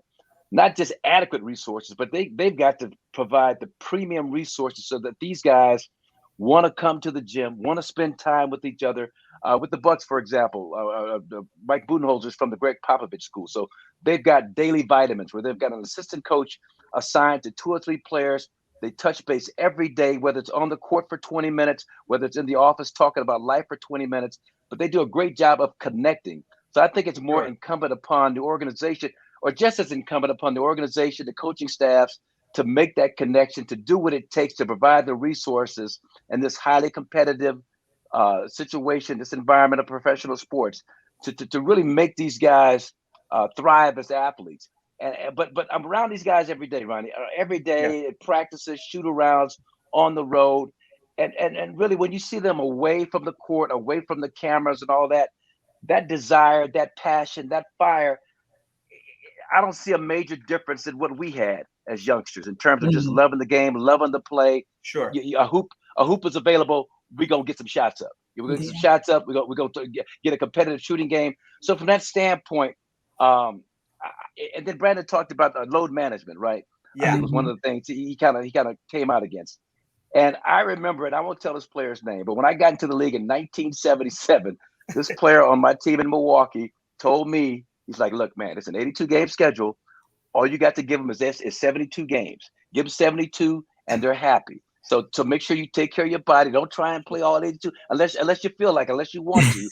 not just adequate resources, but they've got to provide the premium resources so that these guys want to come to the gym, want to spend time with each other. With the Bucks, for example, Mike Budenholzer is from the Greg Popovich School. So they've got daily vitamins where they've got an assistant coach assigned to 2 or 3 players. They touch base every day, whether it's on the court for 20 minutes, whether it's in the office talking about life for 20 minutes. But they do a great job of connecting. So I think it's more incumbent upon the organization, or just as incumbent upon the organization, the coaching staffs, to make that connection, to do what it takes to provide the resources in this highly competitive situation, this environment of professional sports, to really make these guys thrive as athletes. But I'm around these guys every day, Ronnie. Every day at practices, shoot-arounds, on the road, and really when you see them away from the court, away from the cameras and all that, that desire, that passion, that fire, I don't see a major difference in what we had as youngsters in terms of just loving the game, loving the play. Sure. A hoop is available. We're gonna get some shots up. We're gonna get some shots up. We're gonna get a competitive shooting game. So from that standpoint, and then Brandon talked about load management, right? Yeah. I think it was one of the things he kind of came out against. And I remember, and I won't tell this player's name, but when I got into the league in 1977, this player on my team in Milwaukee told me, he's like, look, man, it's an 82-game schedule. All you got to give them is 72 games. Give them 72, and they're happy. So make sure you take care of your body. Don't try and play all 82 unless you feel like, unless you want to.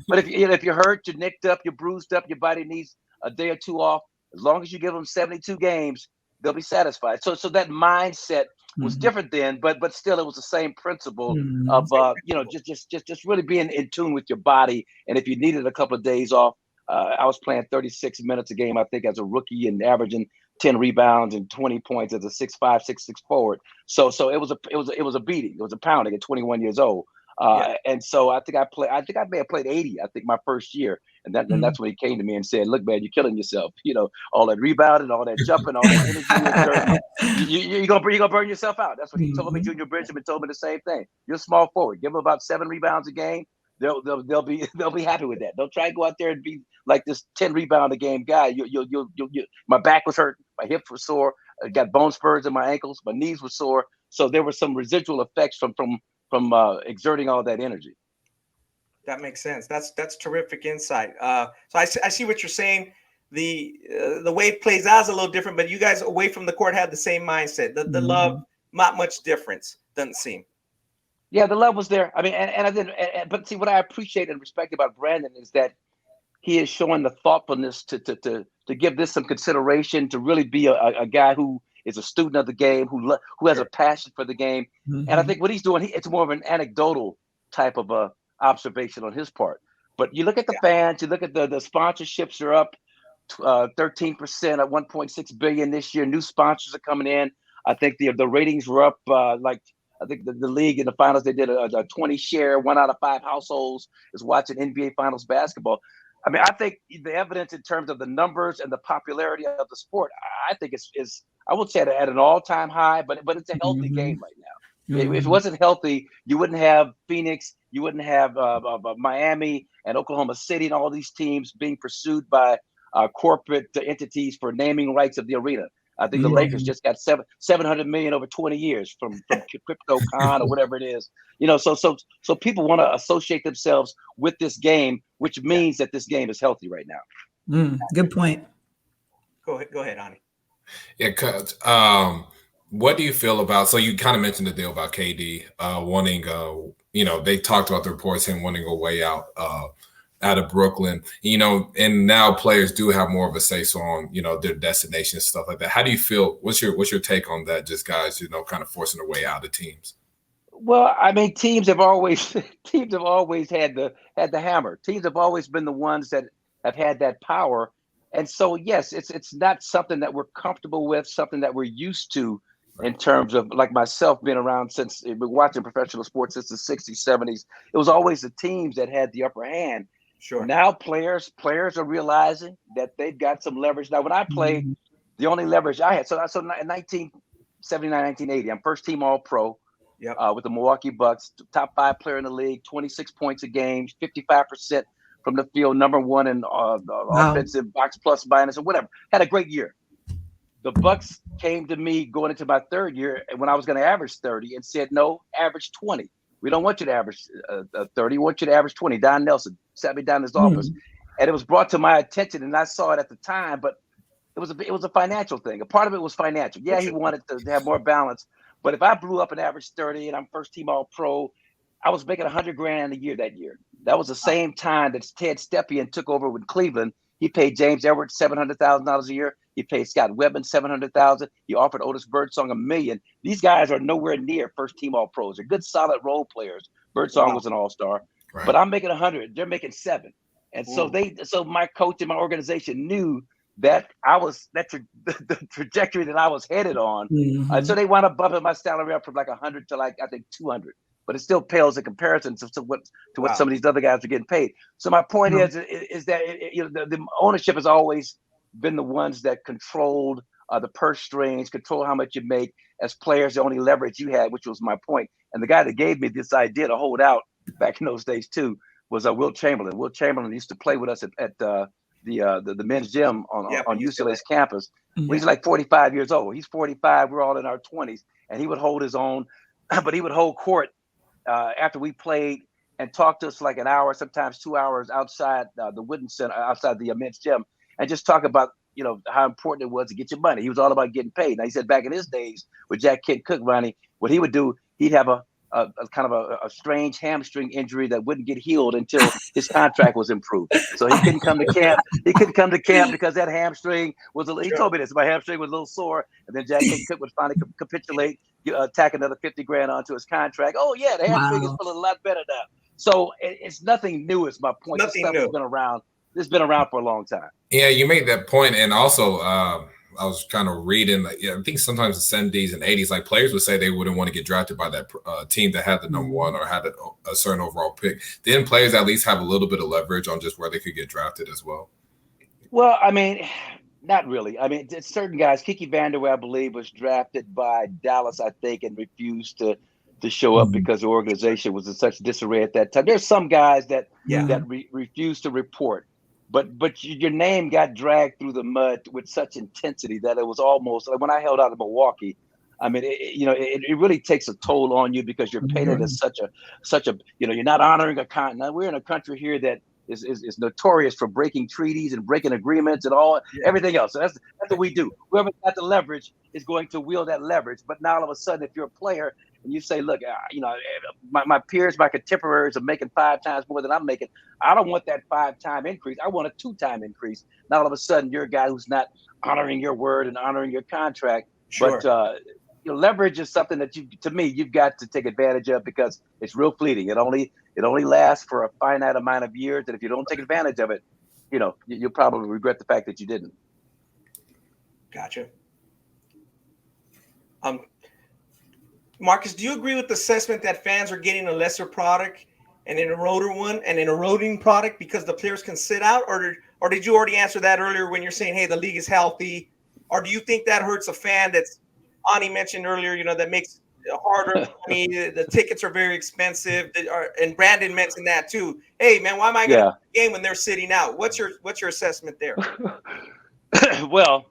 But if you're hurt, you're nicked up, you're bruised up, your body needs a day or two off. As long as you give them 72 games, they'll be satisfied. So that mindset was different then, but still it was the same principle of just really being in tune with your body. And if you needed a couple of days off, I was playing 36 minutes a game, I think, as a rookie, and averaging 10 rebounds and 20 points as a 6'5", 6'6" forward. So it was a beating. It was a pounding at 21 years old. And so I think I may have played 80, I think, my first year. And that's when he came to me and said, look, man, you're killing yourself. All that rebounding, all that jumping, all that energy, you're gonna burn yourself out. That's what he told me. Junior Benjamin told me the same thing. You're a small forward. Give them about 7 rebounds a game. They'll be happy with that. Don't try to go out there and be like this 10 rebound a game guy. My back was hurt, my hips were sore, I got bone spurs in my ankles, my knees were sore. So there were some residual effects from exerting all that energy. That makes sense. That's terrific insight. So I see what you're saying. The way it plays out is a little different, but you guys away from the court had the same mindset. The love, not much difference, doesn't seem. Yeah, the love was there. I mean, and I didn't. But see, what I appreciate and respect about Brandon is that he is showing the thoughtfulness to give this some consideration, to really be a guy who is a student of the game, who has a passion for the game. And I think what he's doing, it's more of an anecdotal type of observation on his part. But you look at the fans, you look at the sponsorships are up 13% at 1.6 billion this year. New sponsors are coming in. I think the ratings were up I think the league in the finals, they did a 20 share. 1 out of 5 households is watching NBA Finals basketball. I mean, I think the evidence in terms of the numbers and the popularity of the sport, I think is I would say at an all-time high, but it's a healthy game right now. If it wasn't healthy, you wouldn't have Phoenix, you wouldn't have Miami and Oklahoma City and all these teams being pursued by corporate entities for naming rights of the arena. I think the Lakers just got $700 million over 20 years from CryptoCon or whatever it is. So people want to associate themselves with this game, which means that this game is healthy right now. Good point. Go ahead, Ani. Yeah, Coach. What do you feel about? So you kind of mentioned the deal about KD wanting. They talked about the reports him wanting a way out of Brooklyn, and now players do have more of a say-so on, their destination and stuff like that. How do you feel? What's your take on that? Just guys, kind of forcing their way out of teams. Well, I mean, teams have always had the hammer. Teams have always been the ones that have had that power. And so, yes, it's not something that we're comfortable with, something that we're used to in terms of, like myself, being around since watching professional sports since the 60s, 70s. It was always the teams that had the upper hand. Sure. Now players are realizing that they've got some leverage. Now, when I played, the only leverage I had, so in 1979, 1980, I'm first team All-Pro with the Milwaukee Bucks, top 5 player in the league, 26 points a game, 55% from the field, number 1 in offensive box plus minus or whatever. Had a great year. The Bucks came to me going into my 3rd year when I was going to average 30 and said, no, average 20. We don't want you to average 30. We want you to average 20. Don Nelson sat me down in his office, and it was brought to my attention, and I saw it at the time, but it was a financial thing. A part of it was financial. Yeah, he wanted to have more balance, but if I blew up and averaged 30 and I'm first team All-Pro, I was making $100,000 a year that year. That was the same time that Ted Stepien took over with Cleveland. He paid James Edwards $700,000 a year. He paid Scott Webben $700,000. He offered Otis Birdsong $1 million. These guys are nowhere near first team All-Pros. They're good, solid role players, Birdsong was an all-star, right. but I'm making 100. They're making 7. And so my coach and my organization knew that I was the trajectory that I was headed on. So they wound up bumping my salary up from like 100 to like, I think 200, but it still pales in comparison to what some of these other guys are getting paid. So my point is that the ownership has always been the ones that controlled the purse strings, control how much you make. As players, the only leverage you had, which was my point. And the guy that gave me this idea to hold out back in those days too was Will Chamberlain. Will Chamberlain used to play with us at the men's gym on UCLA's campus. When he's like 45 years old. He's 45. We're all in our 20s, and he would hold his own, but he would hold court after we played and talk to us like an hour, sometimes 2 hours outside the Wooden Center, outside the men's gym, and just talk about how important it was to get your money. He was all about getting paid. Now he said back in his days with Jack Kent Cook, Ronnie, what he would do, he'd have a kind of a strange hamstring injury that wouldn't get healed until his contract was improved. So he couldn't come to camp. He couldn't come to camp because that hamstring was he told me this. My hamstring was a little sore, and then Jack Kent Cook would finally capitulate, tack another $50,000 onto his contract. Oh yeah, the hamstring is feeling a lot better now. So it's nothing new. Is my point. This stuff has been around. This has been around for a long time. Yeah, you made that point, and also I was kind of reading. I think sometimes the 70s and 80s, like players would say they wouldn't want to get drafted by that team that had the number one or had a certain overall pick. Didn't players at least have a little bit of leverage on just where they could get drafted as well? Well, I mean, not really. I mean, it's certain guys. Kiki Vanderway, I believe, was drafted by Dallas, I think, and refused to show up because the organization was in such disarray at that time. There's some guys that refused to report. But your name got dragged through the mud with such intensity that it was almost like when I held out in Milwaukee. I mean, it really takes a toll on you because you're painted as such a you're not honoring a continent. We're in a country here that is notorious for breaking treaties and breaking agreements and everything else. So that's what we do. Whoever got the leverage is going to wield that leverage. But now all of a sudden, if you're a player and you say, look, my peers, my contemporaries are making 5 times more than I'm making. I don't want that 5-time increase. I want a 2-time increase. Now all of a sudden, you're a guy who's not honoring your word and honoring your contract. Sure. But leverage is something that you've got to take advantage of because it's real fleeting. It only lasts for a finite amount of years. And if you don't take advantage of it, you'll probably regret the fact that you didn't. Gotcha. Marques, do you agree with the assessment that fans are getting a lesser product and an eroding product because the players can sit out? Or did you already answer that earlier when you're saying, hey, the league is healthy? Or do you think that hurts a fan that's Ani mentioned earlier, that makes it harder for me? The tickets are very expensive. And Brandon mentioned that too. Hey, man, why am I going to the game when they're sitting out? What's your assessment there? Well,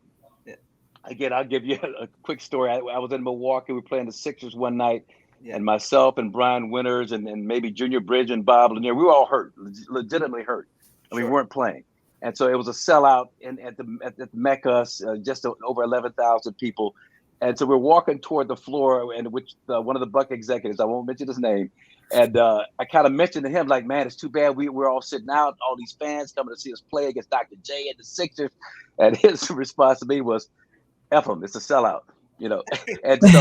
again, I'll give you a quick story. I was in Milwaukee. We were playing the Sixers one night, and myself and Brian Winters and maybe Junior Bridge and Bob Lanier, we were all hurt, legitimately hurt. We weren't playing. And so it was a sellout at the Mecca, just over 11,000 people. And so we're walking toward the floor, and which one of the Buck executives, I won't mention his name, and I kind of mentioned to him, like, man, it's too bad we're all sitting out, all these fans coming to see us play against Dr. J and the Sixers. And his response to me was, F them, it's a sellout, And so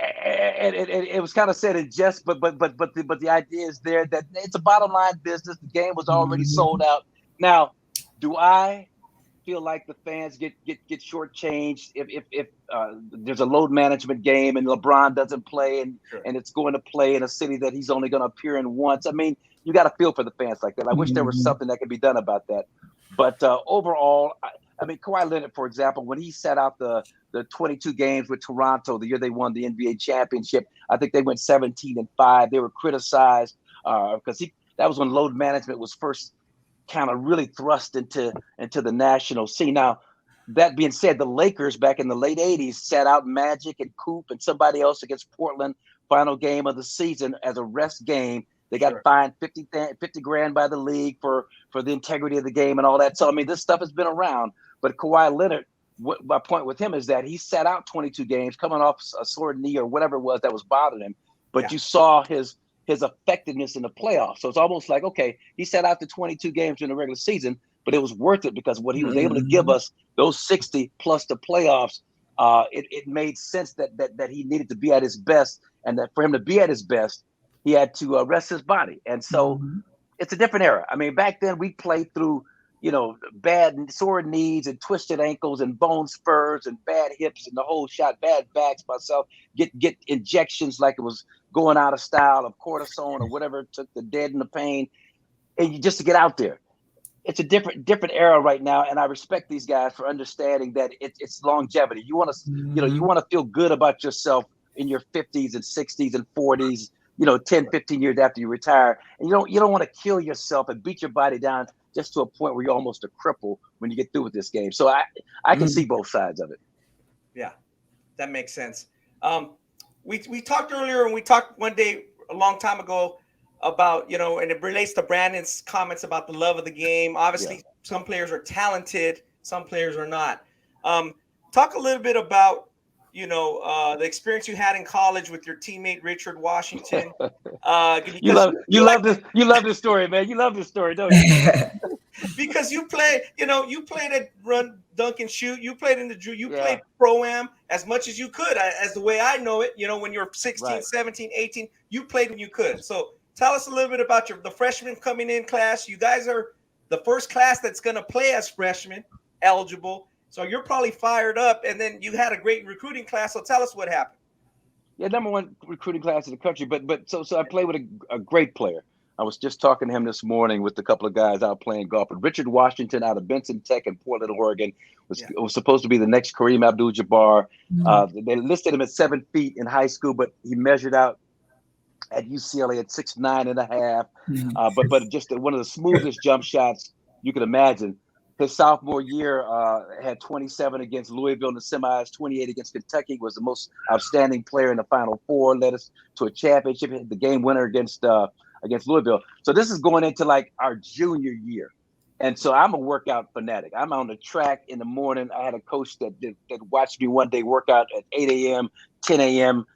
and it was kind of said in jest, but the idea is there that it's a bottom line business. The game was already sold out. Now, do I feel like the fans get shortchanged if there's a load management game and LeBron doesn't play and it's going to play in a city that he's only going to appear in once? I mean, you got to feel for the fans like that. I wish there was something that could be done about that. But overall, I mean, Kawhi Leonard, for example, when he sat out the 22 games with Toronto, the year they won the NBA championship, I think they went 17-5. They were criticized because that was when load management was first kind of really thrust into the national scene. Now, that being said, the Lakers back in the late 80s sat out Magic and Coop and somebody else against Portland, final game of the season as a rest game. They got fined $50,000 by the league for the integrity of the game and all that. So, I mean, this stuff has been around. But Kawhi Leonard, my point with him is that he sat out 22 games coming off a sore knee or whatever it was that was bothering him. But you saw his effectiveness in the playoffs. So it's almost like, okay, he sat out the 22 games during the regular season, but it was worth it because what he was able to give us, those 60 plus the playoffs, it made sense that he needed to be at his best, and that for him to be at his best, he had to rest his body. And so it's a different era. I mean, back then we played through, bad sore knees and twisted ankles and bone spurs and bad hips and the whole shot, bad backs myself, get injections like it was going out of style of cortisone or whatever it took to deaden the pain, and just to get out there. It's a different era right now, and I respect these guys for understanding that it's longevity. You want to, you want to feel good about yourself in your 50s and 60s and 40s, 10, 15 years after you retire, and you don't want to kill yourself and beat your body down just to a point where you're almost a cripple when you get through with this game. So I can see both sides of it. Yeah, that makes sense. We talked earlier, and we talked one day a long time ago about, and it relates to Brandon's comments about the love of the game. Obviously, some players are talented, some players are not. Talk a little bit about, the experience you had in college with your teammate Richard Washington. You love this story, man. You love this story, don't you? Because you played at run, dunk, and shoot. You played in the Drew. You played pro-am as much as you could, as the way I know it. When you're 16, 17, 18, you played when you could. So tell us a little bit about the freshman coming in class. You guys are the first class that's going to play as freshmen, eligible. So you're probably fired up. And then you had a great recruiting class. So tell us what happened. Yeah, #1 recruiting class in the country. But so I played with a great player. I was just talking to him this morning with a couple of guys out playing golf. But Richard Washington out of Benson Tech in Portland, Oregon, was supposed to be the next Kareem Abdul-Jabbar. They listed him at 7 feet in high school, but he measured out at UCLA at 6'9.5". But just one of the smoothest jump shots you can imagine. His sophomore year had 27 against Louisville in the semis, 28 against Kentucky, was the most outstanding player in the Final Four, led us to a championship, hit the game winner against Louisville. So this is going into like our junior year. And so I'm a workout fanatic. I'm on the track in the morning. I had a coach that watched me one day work out at 8 a.m., 10 a.m.,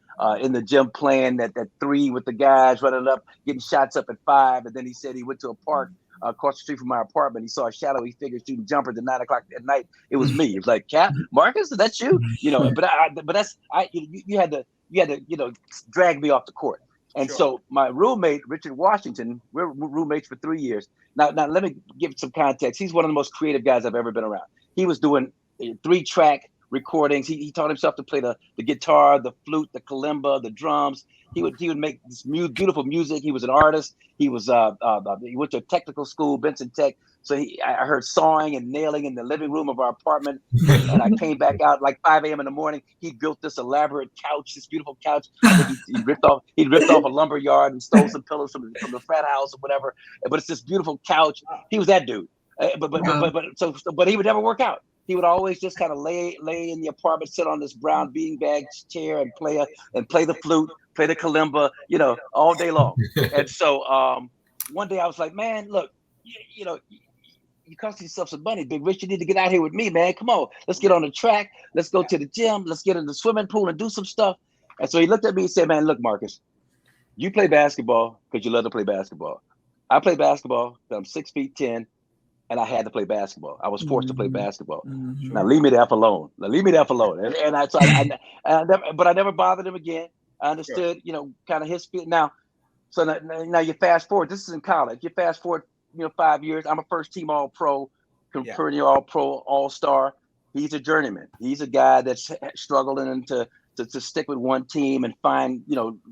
in the gym playing at 3 with the guys, running up, getting shots up at 5. And then he said he went to a park across the street from my apartment. He saw a shadowy figure shooting jumpers at 9 o'clock at night. It was me. It was like, Cap, Marques, is that you? But that's you had to drag me off the court. And so my roommate, Richard Washington, we're roommates for 3 years. Now let me give some context. He's one of the most creative guys I've ever been around. He was doing 3-track recordings. He taught himself to play the guitar, the flute, the kalimba, the drums. He would make this beautiful music. He was an artist. He was he went to a technical school, Benson Tech. So I heard sawing and nailing in the living room of our apartment. And I came back out like 5 a.m. in the morning. He built this elaborate couch, this beautiful couch. I think he ripped off a lumber yard and stole some pillows from the frat house or whatever. But it's this beautiful couch. He was that dude. But he would never work out. He would always just kind of lay in the apartment, sit on this brown beanbag chair and play the flute, play the kalimba, all day long. And so one day I was like, man, look, you cost yourself some money, Big Rich. You need to get out here with me, man. Come on, let's get on the track. Let's go to the gym. Let's get in the swimming pool and do some stuff. And so he looked at me and said, man, look, Marques, you play basketball because you love to play basketball. I play basketball because I'm 6 feet 10. And I had to play basketball. I was forced to play basketball. Now leave me the F alone. But I never bothered him again. I understood, kind of his feel. Now you fast forward. This is in college. You fast forward, 5 years. I'm a first team All-Pro, perennial All-Pro, All-Star. He's a journeyman. He's a guy that's struggling to stick with one team and find,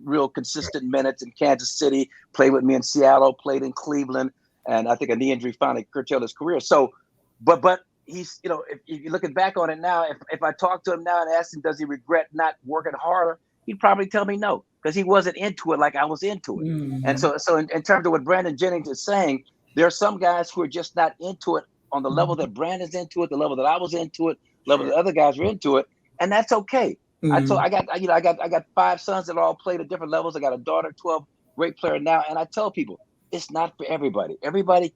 real consistent minutes in Kansas City. Played with me in Seattle. Played in Cleveland. And I think a knee injury finally curtailed his career. So, but he's, if you're looking back on it now, if I talk to him now and ask him, does he regret not working harder? He'd probably tell me no, because he wasn't into it like I was into it. And so in terms of what Brandon Jennings is saying, there are some guys who are just not into it on the level that Brandon's into it, the level that I was into it, the level that other guys were into it, and that's okay. I got 5 sons that all played at different levels. I got a daughter, 12, great player now, and I tell people, it's not for everybody. Everybody,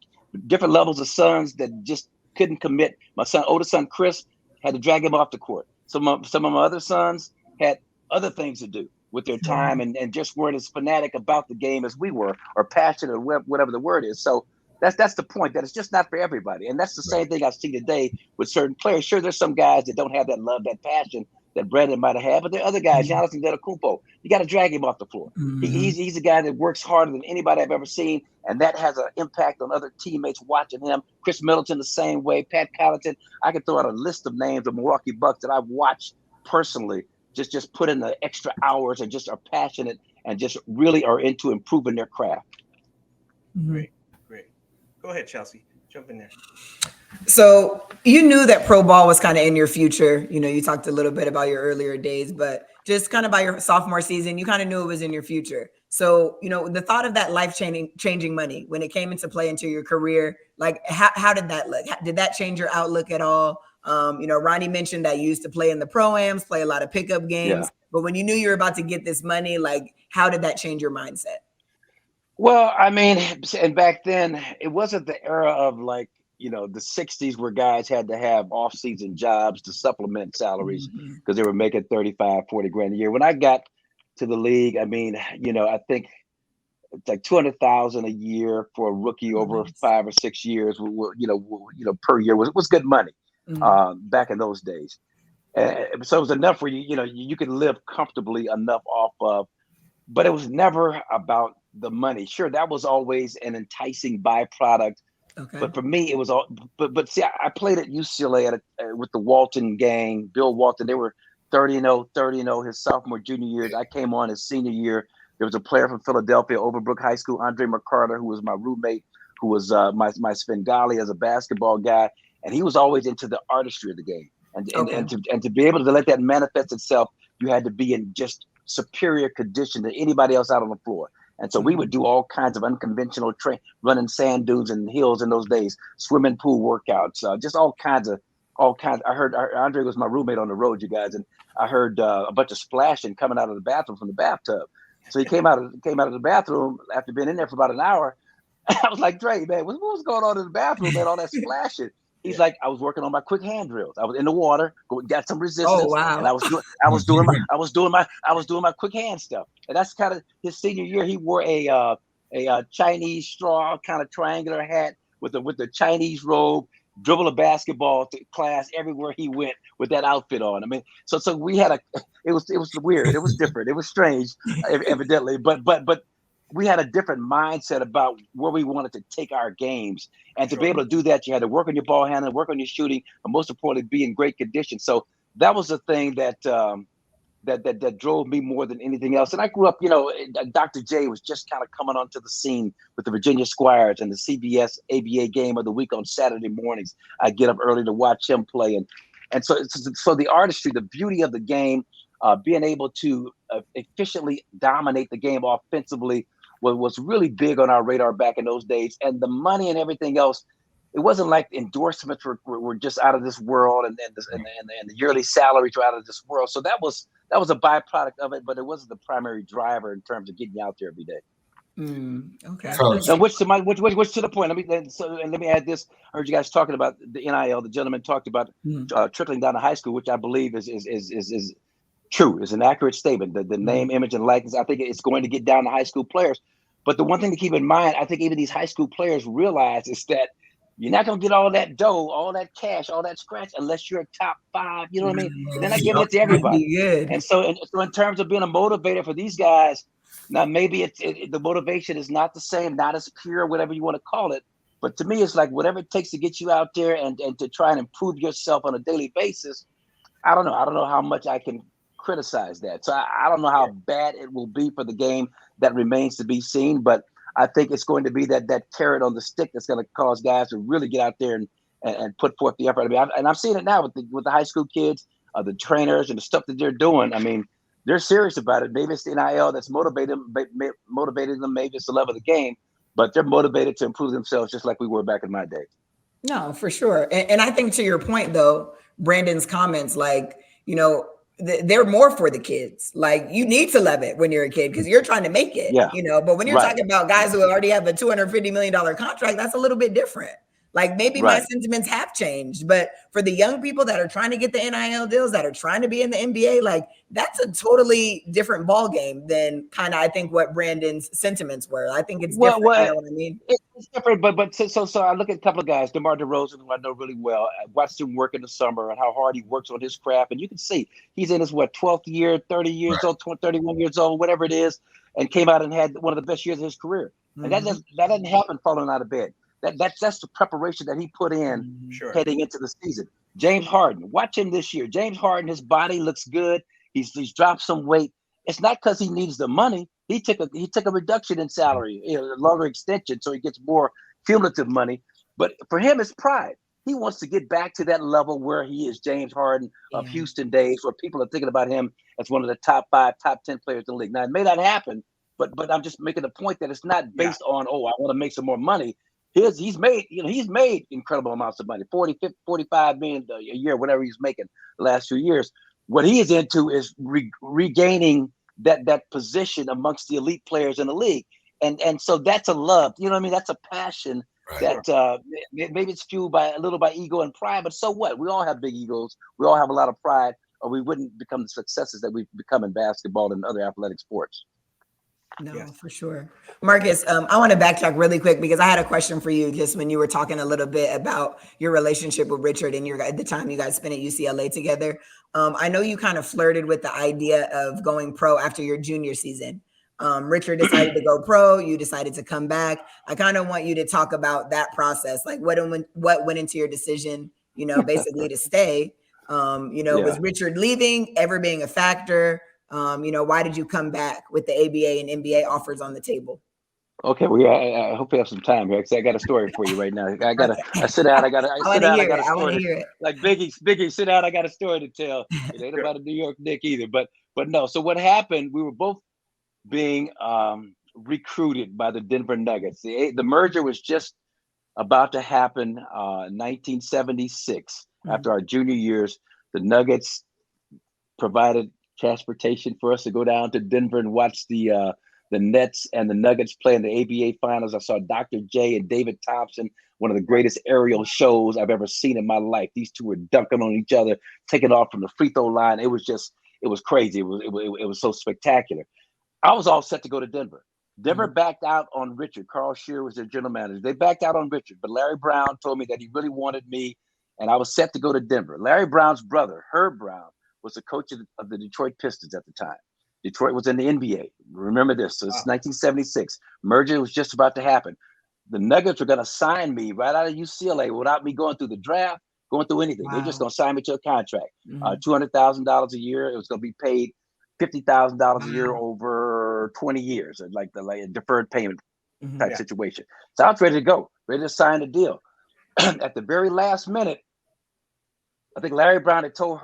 different levels of sons that just couldn't commit. My oldest son, Chris, had to drag him off the court. Some of my other sons had other things to do with their time and just weren't as fanatic about the game as we were, or passionate, or whatever the word is. So that's the point, that it's just not for everybody. And that's the same thing I see today with certain players. Sure, there's some guys that don't have that love, that passion, that Brandon might have had, but there are other guys, Giannis Antetokounmpo. You got to drag him off the floor. He's a guy that works harder than anybody I've ever seen, and that has an impact on other teammates watching him. Chris Middleton the same way, Pat Connaughton. I could throw out a list of names of Milwaukee Bucks that I've watched personally, just put in the extra hours and just are passionate and just really are into improving their craft. Great. Go ahead, Chelsea. Jump in there. So you knew that pro ball was kind of in your future. You know, you talked a little bit about your earlier days, but just kind of by your sophomore season, you kind of knew it was in your future. So, you know, the thought of that life-changing money when it came into play into your career, like how did that look? Did that change your outlook at all? You know, Ronnie mentioned that you used to play in the pro-ams, play a lot of pickup games. Yeah. But when you knew you were about to get this money, like how did that change your mindset? Well, I mean, and back then it wasn't the era of like, you know, the 60s where guys had to have off-season jobs to supplement salaries because they were making 35, 40 grand a year. When I got to the league, I mean, you know, I think it's like $200,000 a year for a rookie over 5 or 6 years, you know, per year was good money back in those days. So it was enough where you know, you could live comfortably enough off of, but it was never about the money. Sure, that was always an enticing byproduct. Okay. But for me, it was all. But see, I played at UCLA with the Walton gang, Bill Walton. They were 30-0 his sophomore, junior years. I came on his senior year. There was a player from Philadelphia, Overbrook High School, Andre McCarter, who was my roommate, who was my Svengali as a basketball guy, and he was always into the artistry of the game. And to be able to let that manifest itself, you had to be in just superior condition to anybody else out on the floor. And so we would do all kinds of unconventional running sand dunes and hills in those days, swimming pool workouts, just all kinds. I heard Andre was my roommate on the road, you guys, and I heard a bunch of splashing coming out of the bathroom from the bathtub. So he came out of the bathroom after being in there for about an hour. I was like, Dre, man, what was going on in the bathroom, man? All that splashing. He's like, I was working on my quick hand drills. I was in the water, got some resistance, and I was doing my quick hand stuff. And that's kind of his senior year. He wore a Chinese straw kind of triangular hat with the Chinese robe, dribble a basketball to class everywhere he went with that outfit on. I mean, so we had it was weird. It was different. It was strange, evidently, but we had a different mindset about where we wanted to take our games. And to be able to do that, you had to work on your ball handling, work on your shooting, but most importantly, be in great condition. So that was the thing that that drove me more than anything else. And I grew up, you know, Dr. J was just kind of coming onto the scene with the Virginia Squires and the CBS ABA game of the week on Saturday mornings. I get up early to watch him play. And so the artistry, the beauty of the game, being able to efficiently dominate the game offensively was really big on our radar back in those days. And the money and everything else, it wasn't like endorsements were just out of this world and the yearly salaries were out of this world. So that was a byproduct of it, but it wasn't the primary driver in terms of getting you out there every day. Okay. Now, which to the point. Let me add this. I heard you guys talking about the NIL. The gentleman talked about trickling down to high school, which I believe is true. It's an accurate statement. The name, image, and likeness. I think it's going to get down to high school players. But the one thing to keep in mind, I think even these high school players realize is that you're not going to get all that dough, all that cash, all that scratch unless you're a top 5. You know what I mean? And they're not giving it to everybody. And so in terms of being a motivator for these guys, now maybe the motivation is not the same, not as pure, whatever you want to call it. But to me, it's like whatever it takes to get you out there and to try and improve yourself on a daily basis. I don't know. I don't know how much I can criticize that. So I don't know how bad it will be for the game. That remains to be seen. But I think it's going to be that carrot on the stick that's going to cause guys to really get out there and put forth the effort. I mean, and I'm seeing it now with the high school kids, the trainers, and the stuff that they're doing. I mean, they're serious about it. Maybe it's the NIL that's motivated them. Maybe it's the love of the game, but they're motivated to improve themselves just like we were back in my day. No, for sure. And I think to your point, though, Brandon's comments, like, you know, they're more for the kids. Like, you need to love it when you're a kid because you're trying to make it, you know, but when you're talking about guys who already have a $250 million contract, that's a little bit different. Like maybe my sentiments have changed, but for the young people that are trying to get the NIL deals, that are trying to be in the NBA, like that's a totally different ball game than kind of I think what Brandon's sentiments were. I think it's different. You know what I mean? It's different, but so I look at a couple of guys, DeMar DeRozan, who I know really well. I watched him work in the summer and how hard he works on his craft, and you can see he's in his 12th year, 30 years old, 31 years old, whatever it is, and came out and had one of the best years of his career. And that doesn't happen falling out of bed. That's the preparation that he put in heading into the season. James Harden, watch him this year. James Harden, his body looks good. He's dropped some weight. It's not because he needs the money. He took a reduction in salary, a longer extension, so he gets more cumulative money. But for him, it's pride. He wants to get back to that level where he is James Harden of Houston days, where people are thinking about him as one of the top 5, top 10 players in the league. Now, it may not happen, but I'm just making the point that it's not based on, I want to make some more money. He's made incredible amounts of money, 40, 50, 45 million a year, whatever he's making the last few years. What he is into is regaining that position amongst the elite players in the league. And so that's a love, you know what I mean? That's a passion that maybe it's fueled by ego and pride, but so what? We all have big egos. We all have a lot of pride, or we wouldn't become the successes that we've become in basketball and other athletic sports. No, for sure. Marques, I want to backtrack really quick because I had a question for you just when you were talking a little bit about your relationship with Richard and at the time you guys spent at UCLA together. I know you kind of flirted with the idea of going pro after your junior season. Richard decided to go pro. You decided to come back. I kind of want you to talk about that process. Like what went into your decision, basically to stay? Was Richard leaving ever being a factor? Why did you come back with the ABA and NBA offers on the table? Okay, well, I hope we have some time here because I got a story for you right now. I sit down. I got a story. Like Biggie, sit down. I got a story to tell. It ain't about a New York Knicks either, but no. So what happened? We were both being recruited by the Denver Nuggets. The merger was just about to happen in 1976. After our junior years, the Nuggets provided transportation for us to go down to Denver and watch the Nets and the Nuggets play in the ABA finals. I saw Dr. J and David Thompson, one of the greatest aerial shows I've ever seen in my life. These two were dunking on each other, taking off from the free throw line. It was crazy. It was so spectacular. I was all set to go to Denver. Denver backed out on Richard. Carl Shearer was their general manager. They backed out on Richard, but Larry Brown told me that he really wanted me, and I was set to go to Denver. Larry Brown's brother, Herb Brown, was the coach of the Detroit Pistons at the time. Detroit was in the NBA. Remember this. So it's 1976. Merger was just about to happen. The Nuggets were going to sign me right out of UCLA without me going through the draft, going through anything. They're just going to sign me to a contract. $200,000 a year. It was going to be paid $50,000 a year over 20 years, like a deferred payment type situation. So I was ready to go, ready to sign the deal. At the very last minute, I think Larry Brown had told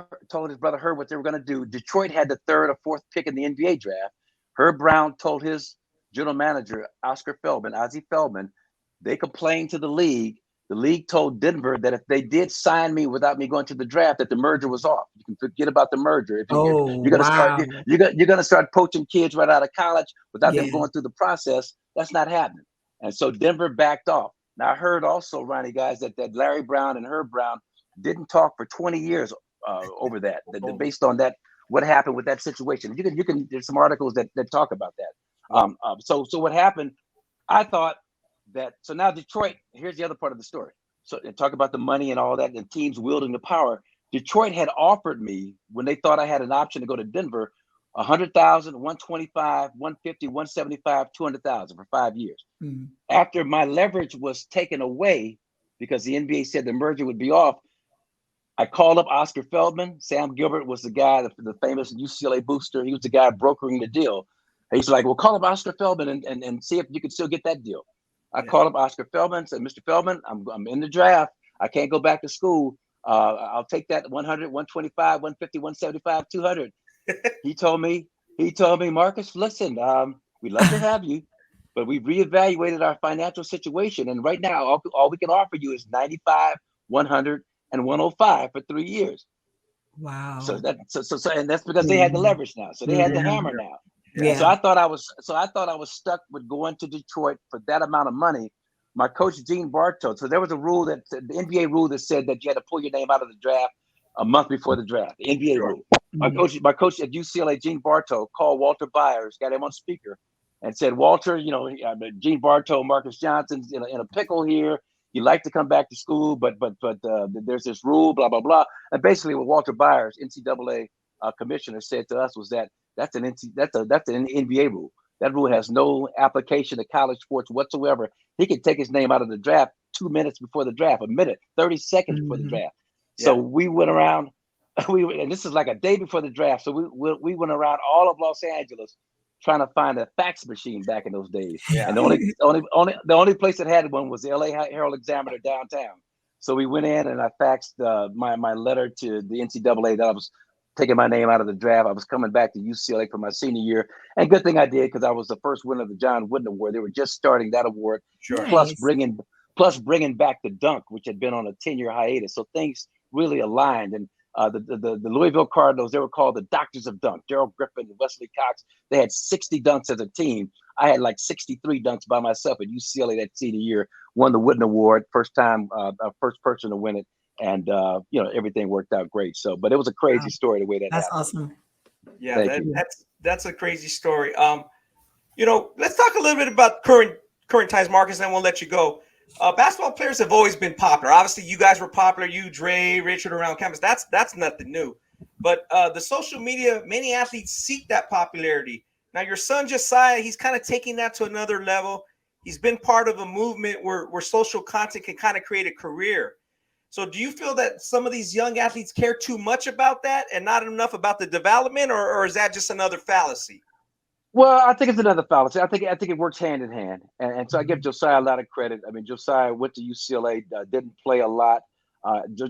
his brother Herb what they were going to do. Detroit had the 3rd or 4th pick in the NBA draft. Herb Brown told his general manager, Ozzie Feldman, they complained to the league. The league told Denver that if they did sign me without me going to the draft, that the merger was off. You can forget about the merger. If you're going to start poaching kids right out of college without them going through the process. That's not happening. And so Denver backed off. Now I heard also, Ronnie, guys, that Larry Brown and Herb Brown didn't talk for 20 years over that. Based on that, what happened with that situation. You can. There's some articles that talk about that. So what happened? I thought that. So now Detroit. Here's the other part of the story. So talk about the money and all that, and teams wielding the power. Detroit had offered me when they thought I had an option to go to Denver, $100,000, $125,000, $150,000, $175,000, $200,000 for 5 years. After my leverage was taken away because the NBA said the merger would be off, I called up Oscar Feldman. Sam Gilbert was the guy, the famous UCLA booster. He was the guy brokering the deal. And he's like, well, call up Oscar Feldman and see if you can still get that deal. I called up Oscar Feldman, said, Mr. Feldman, I'm in the draft. I can't go back to school. I'll take that 100, 125, 150, 175, 200. He told me, Marques, listen, we'd love to have you, but we've reevaluated our financial situation. And right now, all we can offer you is 95, 100, and 105 for 3 years. Wow. So and that's because they had the leverage now. So they had the hammer now. Yeah. So I thought I was stuck with going to Detroit for that amount of money my coach, Gene Bartow. So there was a rule the NBA rule that said that you had to pull your name out of the draft a month before the draft. The NBA rule. My coach at UCLA, Gene Bartow, called Walter Byers, got him on speaker, and said, Walter, Gene Bartow, Marques Johnson's in a pickle here. You'd like to come back to school, but there's this rule, blah, blah, blah. And basically what Walter Byers, NCAA commissioner, said to us was that's an NBA rule. That rule has no application to college sports whatsoever. He could take his name out of the draft 2 minutes before the draft, a minute, 30 seconds before the draft. So we went around, and this is like a day before the draft. So we went around all of Los Angeles trying to find a fax machine back in those days. Yeah. And the only place that had one was the LA Herald Examiner downtown. So we went in and I faxed my letter to the NCAA that I was taking my name out of the draft. I was coming back to UCLA for my senior year. And good thing I did, because I was the first winner of the John Wooden Award. They were just starting that award. Sure. Plus bringing back the dunk, which had been on a 10-year hiatus. So things really aligned. And the Louisville Cardinals, they were called the Doctors of Dunk. Darrell Griffin and Wesley Cox, they had 60 dunks as a team. I had like 63 dunks by myself at UCLA that senior year, won the Wooden Award, first person to win it. And, everything worked out great. So, but it was a crazy story the way that That's happened. awesome. Yeah, that's a crazy story. Let's talk a little bit about current times, Marques, and then we'll let you go. Basketball players have always been popular. Obviously, you guys were popular. You, Dre, Richard, around campus. That's nothing new. But the social media, many athletes seek that popularity. Now, your son Josiah, he's kind of taking that to another level. He's been part of a movement where social content can kind of create a career. So do you feel that some of these young athletes care too much about that and not enough about the development, or is that just another fallacy? Well, I think it's another fallacy. I think it works hand in hand. And so I give Josiah a lot of credit. I mean, Josiah went to UCLA, didn't play a lot.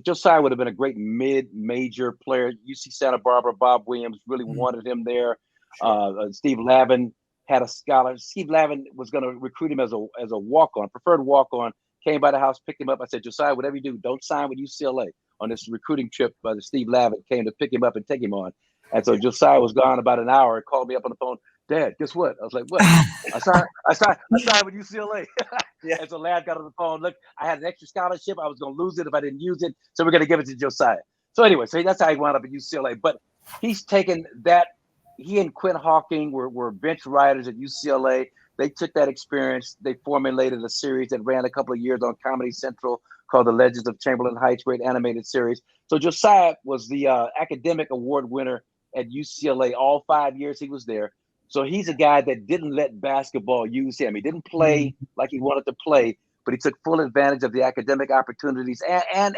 Josiah would have been a great mid-major player. UC Santa Barbara, Bob Williams really wanted him there. Steve Lavin had a scholar. Steve Lavin was going to recruit him as a walk-on, preferred walk-on. Came by the house, picked him up. I said, Josiah, whatever you do, don't sign with UCLA. On this recruiting trip, Steve Lavin came to pick him up and take him on. And so Josiah was gone about an hour and called me up on the phone. Dad, guess what? I was like, what? I signed with UCLA. And so Lav got on the phone. Look, I had an extra scholarship. I was going to lose it if I didn't use it. So we're going to give it to Josiah. So anyway, that's how he wound up at UCLA. But he's taken that. He and Quinn Hawking were bench riders at UCLA. They took that experience. They formulated a series that ran a couple of years on Comedy Central called The Legends of Chamberlain Heights, great animated series. So Josiah was the academic award winner at UCLA all 5 years he was there. So he's a guy that didn't let basketball use him. He didn't play like he wanted to play, but he took full advantage of the academic opportunities and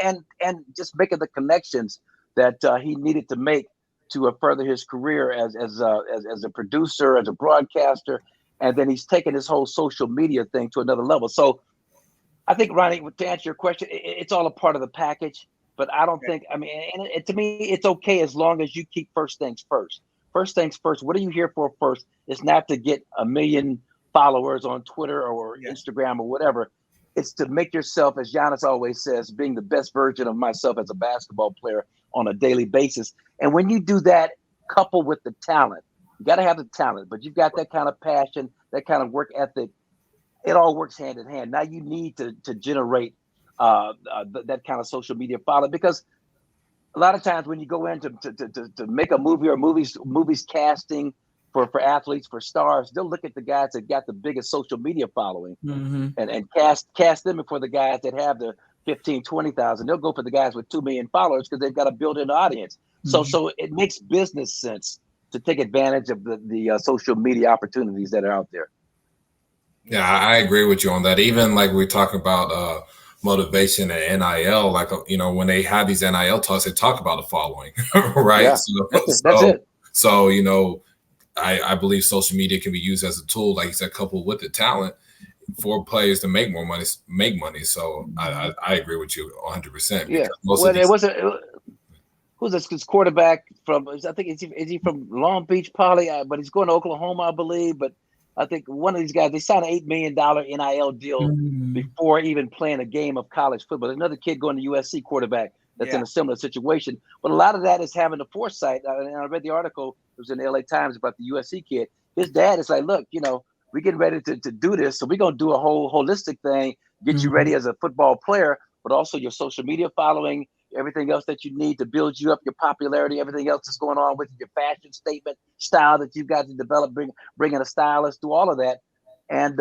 just making the connections that he needed to make to further his career as a producer, as a broadcaster. And then he's taken his whole social media thing to another level. So I think, Ronnie, to answer your question, it's all a part of the package. But I don't think, to me, it's okay as long as you keep first things first. First things first. What are you here for first? It's not to get 1 million followers on Twitter or Instagram or whatever. It's to make yourself, as Giannis always says, being the best version of myself as a basketball player on a daily basis. And when you do that, coupled with the talent, you got to have the talent, but you've got that kind of passion, that kind of work ethic. It all works hand in hand. Now you need to generate that kind of social media follow, because a lot of times when you go in to make a movie or movies casting for athletes, for stars, they'll look at the guys that got the biggest social media following and cast them before the guys that have the 15, 20,000. They'll go for the guys with 2 million followers because they've got a built-in audience. So it makes business sense to take advantage of the social media opportunities that are out there. Yeah, I agree with you on that. Even like we're talking about motivation and NIL, like, when they have these NIL talks, they talk about the following, right? Yeah, that's it. So, I believe social media can be used as a tool, like you said, coupled with the talent for players to make more money. So I agree with you 100%. Yeah. Who's this quarterback from? I think is he from Long Beach Poly? But he's going to Oklahoma, I believe. But I think one of these guys, they signed an $8 million NIL deal before even playing a game of college football. There's another kid going to USC, quarterback, that's in a similar situation. But a lot of that is having the foresight. And I read the article, it was in the LA Times about the USC kid. His dad is like, look, we're getting ready to do this. So we're going to do a whole holistic thing, get you ready as a football player, but also your social media following, everything else that you need to build you up, your popularity, everything else that's going on with your fashion statement, style that you've got to develop, bringing a stylist, do all of that. And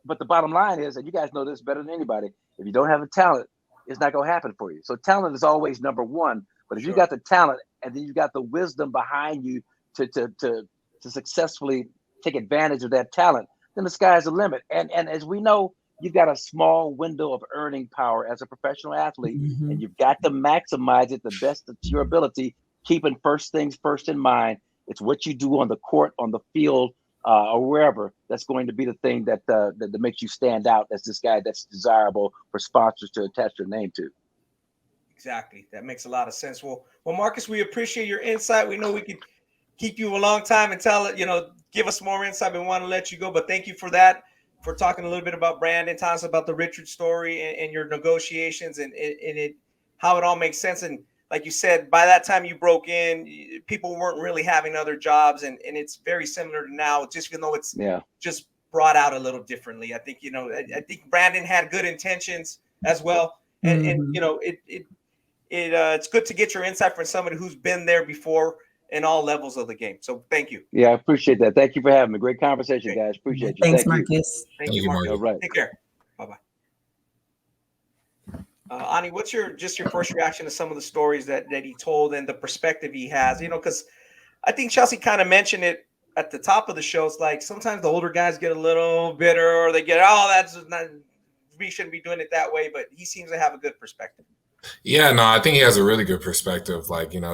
but the bottom line is, and you guys know this better than anybody, if you don't have the talent, it's not going to happen for you. So talent is always number one. But if you got the talent and then you got the wisdom behind you to successfully take advantage of that talent, then the sky's the limit. And as we know, you've got a small window of earning power as a professional athlete, and you've got to maximize it the best of your ability, keeping first things first in mind. It's what you do on the court, on the field, or wherever, that's going to be the thing that makes you stand out as this guy that's desirable for sponsors to attach their name to. Exactly. That makes a lot of sense. Well, Marques, we appreciate your insight. We know we could keep you a long time and give us more insight. We want to let you go, but thank you for that, for talking a little bit about Brandon, tell us about the Richard story and your negotiations and how it all makes sense. And like you said, by that time you broke in, people weren't really having other jobs, and it's very similar to now, just even though it's just brought out a little differently. I think, I think Brandon had good intentions as well. And it's good to get your insight from somebody who's been there before in all levels of the game. So thank you. Yeah, I appreciate that. Thank you for having me. Great conversation, guys. Appreciate you. Thanks, Thank Marques. Thank you, Marques. All right. Take care. Bye-bye. Ani, what's your first reaction to some of the stories that he told and the perspective he has? Because I think Chelsea kind of mentioned it at the top of the show. It's like sometimes the older guys get a little bitter, or they get, we shouldn't be doing it that way. But he seems to have a good perspective. Yeah, no, I think he has a really good perspective,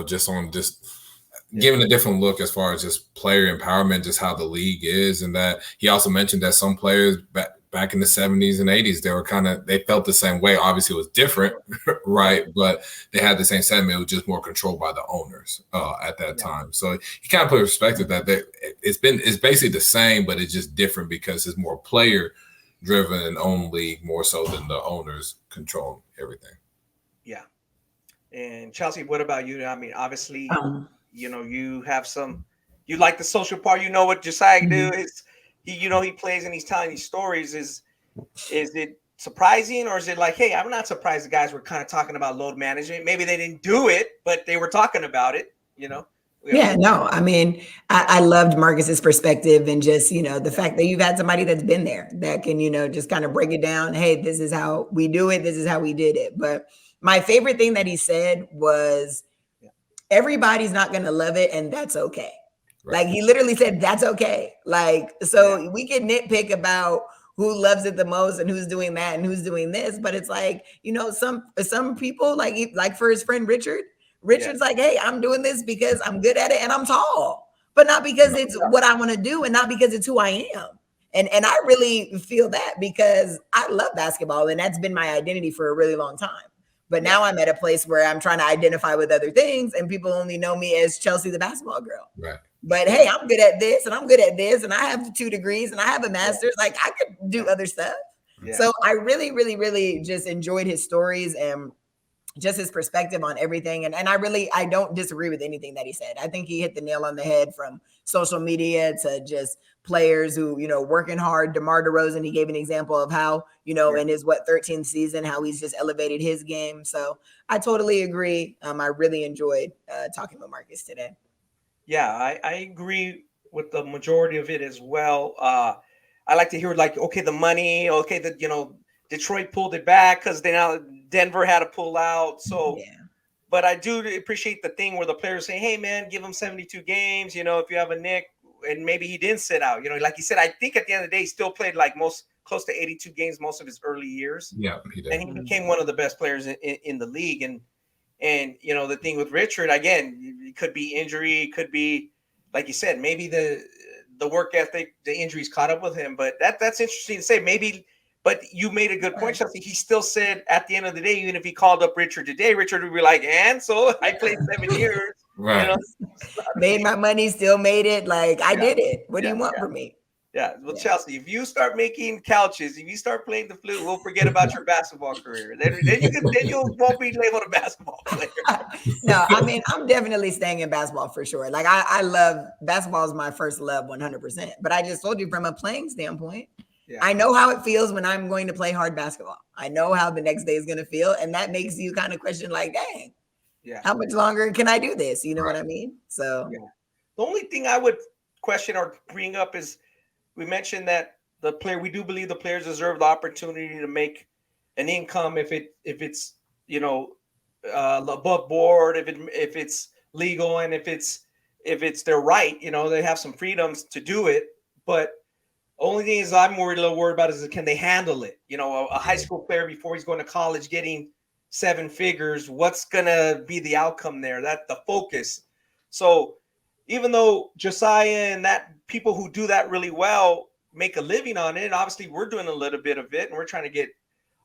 just on giving a different look as far as just player empowerment, just how the league is. And that he also mentioned that some players back in the 70s and 80s, they felt the same way. Obviously it was different, right? But they had the same sentiment. It was just more controlled by the owners at that time. So he kind of put in perspective that it's basically the same, but it's just different because it's more player driven and owned league more so than the owners control everything. Yeah. And Chelsea, what about you? I mean, obviously, you have you like the social part. You know what Josiah do is he plays and he's telling these stories. Is it surprising, or is it like, hey, I'm not surprised the guys were kind of talking about load management. Maybe they didn't do it, but they were talking about it, Yeah, no, I mean, I loved Marcus's perspective, and just, the fact that you've had somebody that's been there that can, just kind of break it down. Hey, this is how we do it. This is how we did it. But my favorite thing that he said was, everybody's not going to love it, and that's okay. Right. Like, he literally said, that's okay. Like, so we can nitpick about who loves it the most and who's doing that and who's doing this. But it's like, some people, like for his friend Richard's like, hey, I'm doing this because I'm good at it and I'm tall, but not because it's what I want to do and not because it's who I am. And I really feel that because I love basketball and that's been my identity for a really long time. But now I'm at a place where I'm trying to identify with other things, and people only know me as Chelsea, the basketball girl. Right. But hey, I'm good at this and I'm good at this, and I have 2 degrees and I have a master's. Like, I could do other stuff. Yeah. So I really, really, really just enjoyed his stories and just his perspective on everything. And I don't disagree with anything that he said. I think he hit the nail on the head, from social media to just players who, working hard. DeMar DeRozan, he gave an example of how, in his 13th season, how he's just elevated his game. So I totally agree. I really enjoyed talking with Marques today. Yeah, I agree with the majority of it as well. I like to hear the money, Detroit pulled it back because Denver had to pull out. So, but I do appreciate the thing where the players say, hey, man, give him 72 games. If you have a nick, and maybe he didn't sit out. Like he said, I think at the end of the day, he still played close to 82 games most of his early years. Yeah, he did. And he became one of the best players in the league. And the thing with Richard, again, it could be injury, it could be, like you said, maybe the work ethic, the injuries caught up with him. But that's interesting to say. Maybe. But you made a good point, Chelsea. He still said at the end of the day, even if he called up Richard today, Richard would be like, and so I played 7 years. Right. Made my money, still made it. Like, I did it. What do you want from me? Yeah. Well, Chelsea, if you start making couches, if you start playing the flute, we'll forget about your basketball career. Then you won't be labeled a basketball player. No, I mean, I'm definitely staying in basketball for sure. Like, I love basketball is my first love 100%. But I just told you, from a playing standpoint, Yeah. I know how it feels when I'm going to play hard basketball. I know how the next day is going to feel. And that makes you kind of question like, dang, how much longer can I do this? You know what I mean? So the only thing I would question or bring up is we mentioned that we do believe the players deserve the opportunity to make an income if it's above board, if it's legal, and if it's their right, they have some freedoms to do it. But only thing is I'm a little worried about is can they handle it? A high school player before he's going to college getting 7 figures, what's gonna be the outcome there? That's the focus. So even though Josiah and that people who do that really well make a living on it, and obviously we're doing a little bit of it, and we're trying to get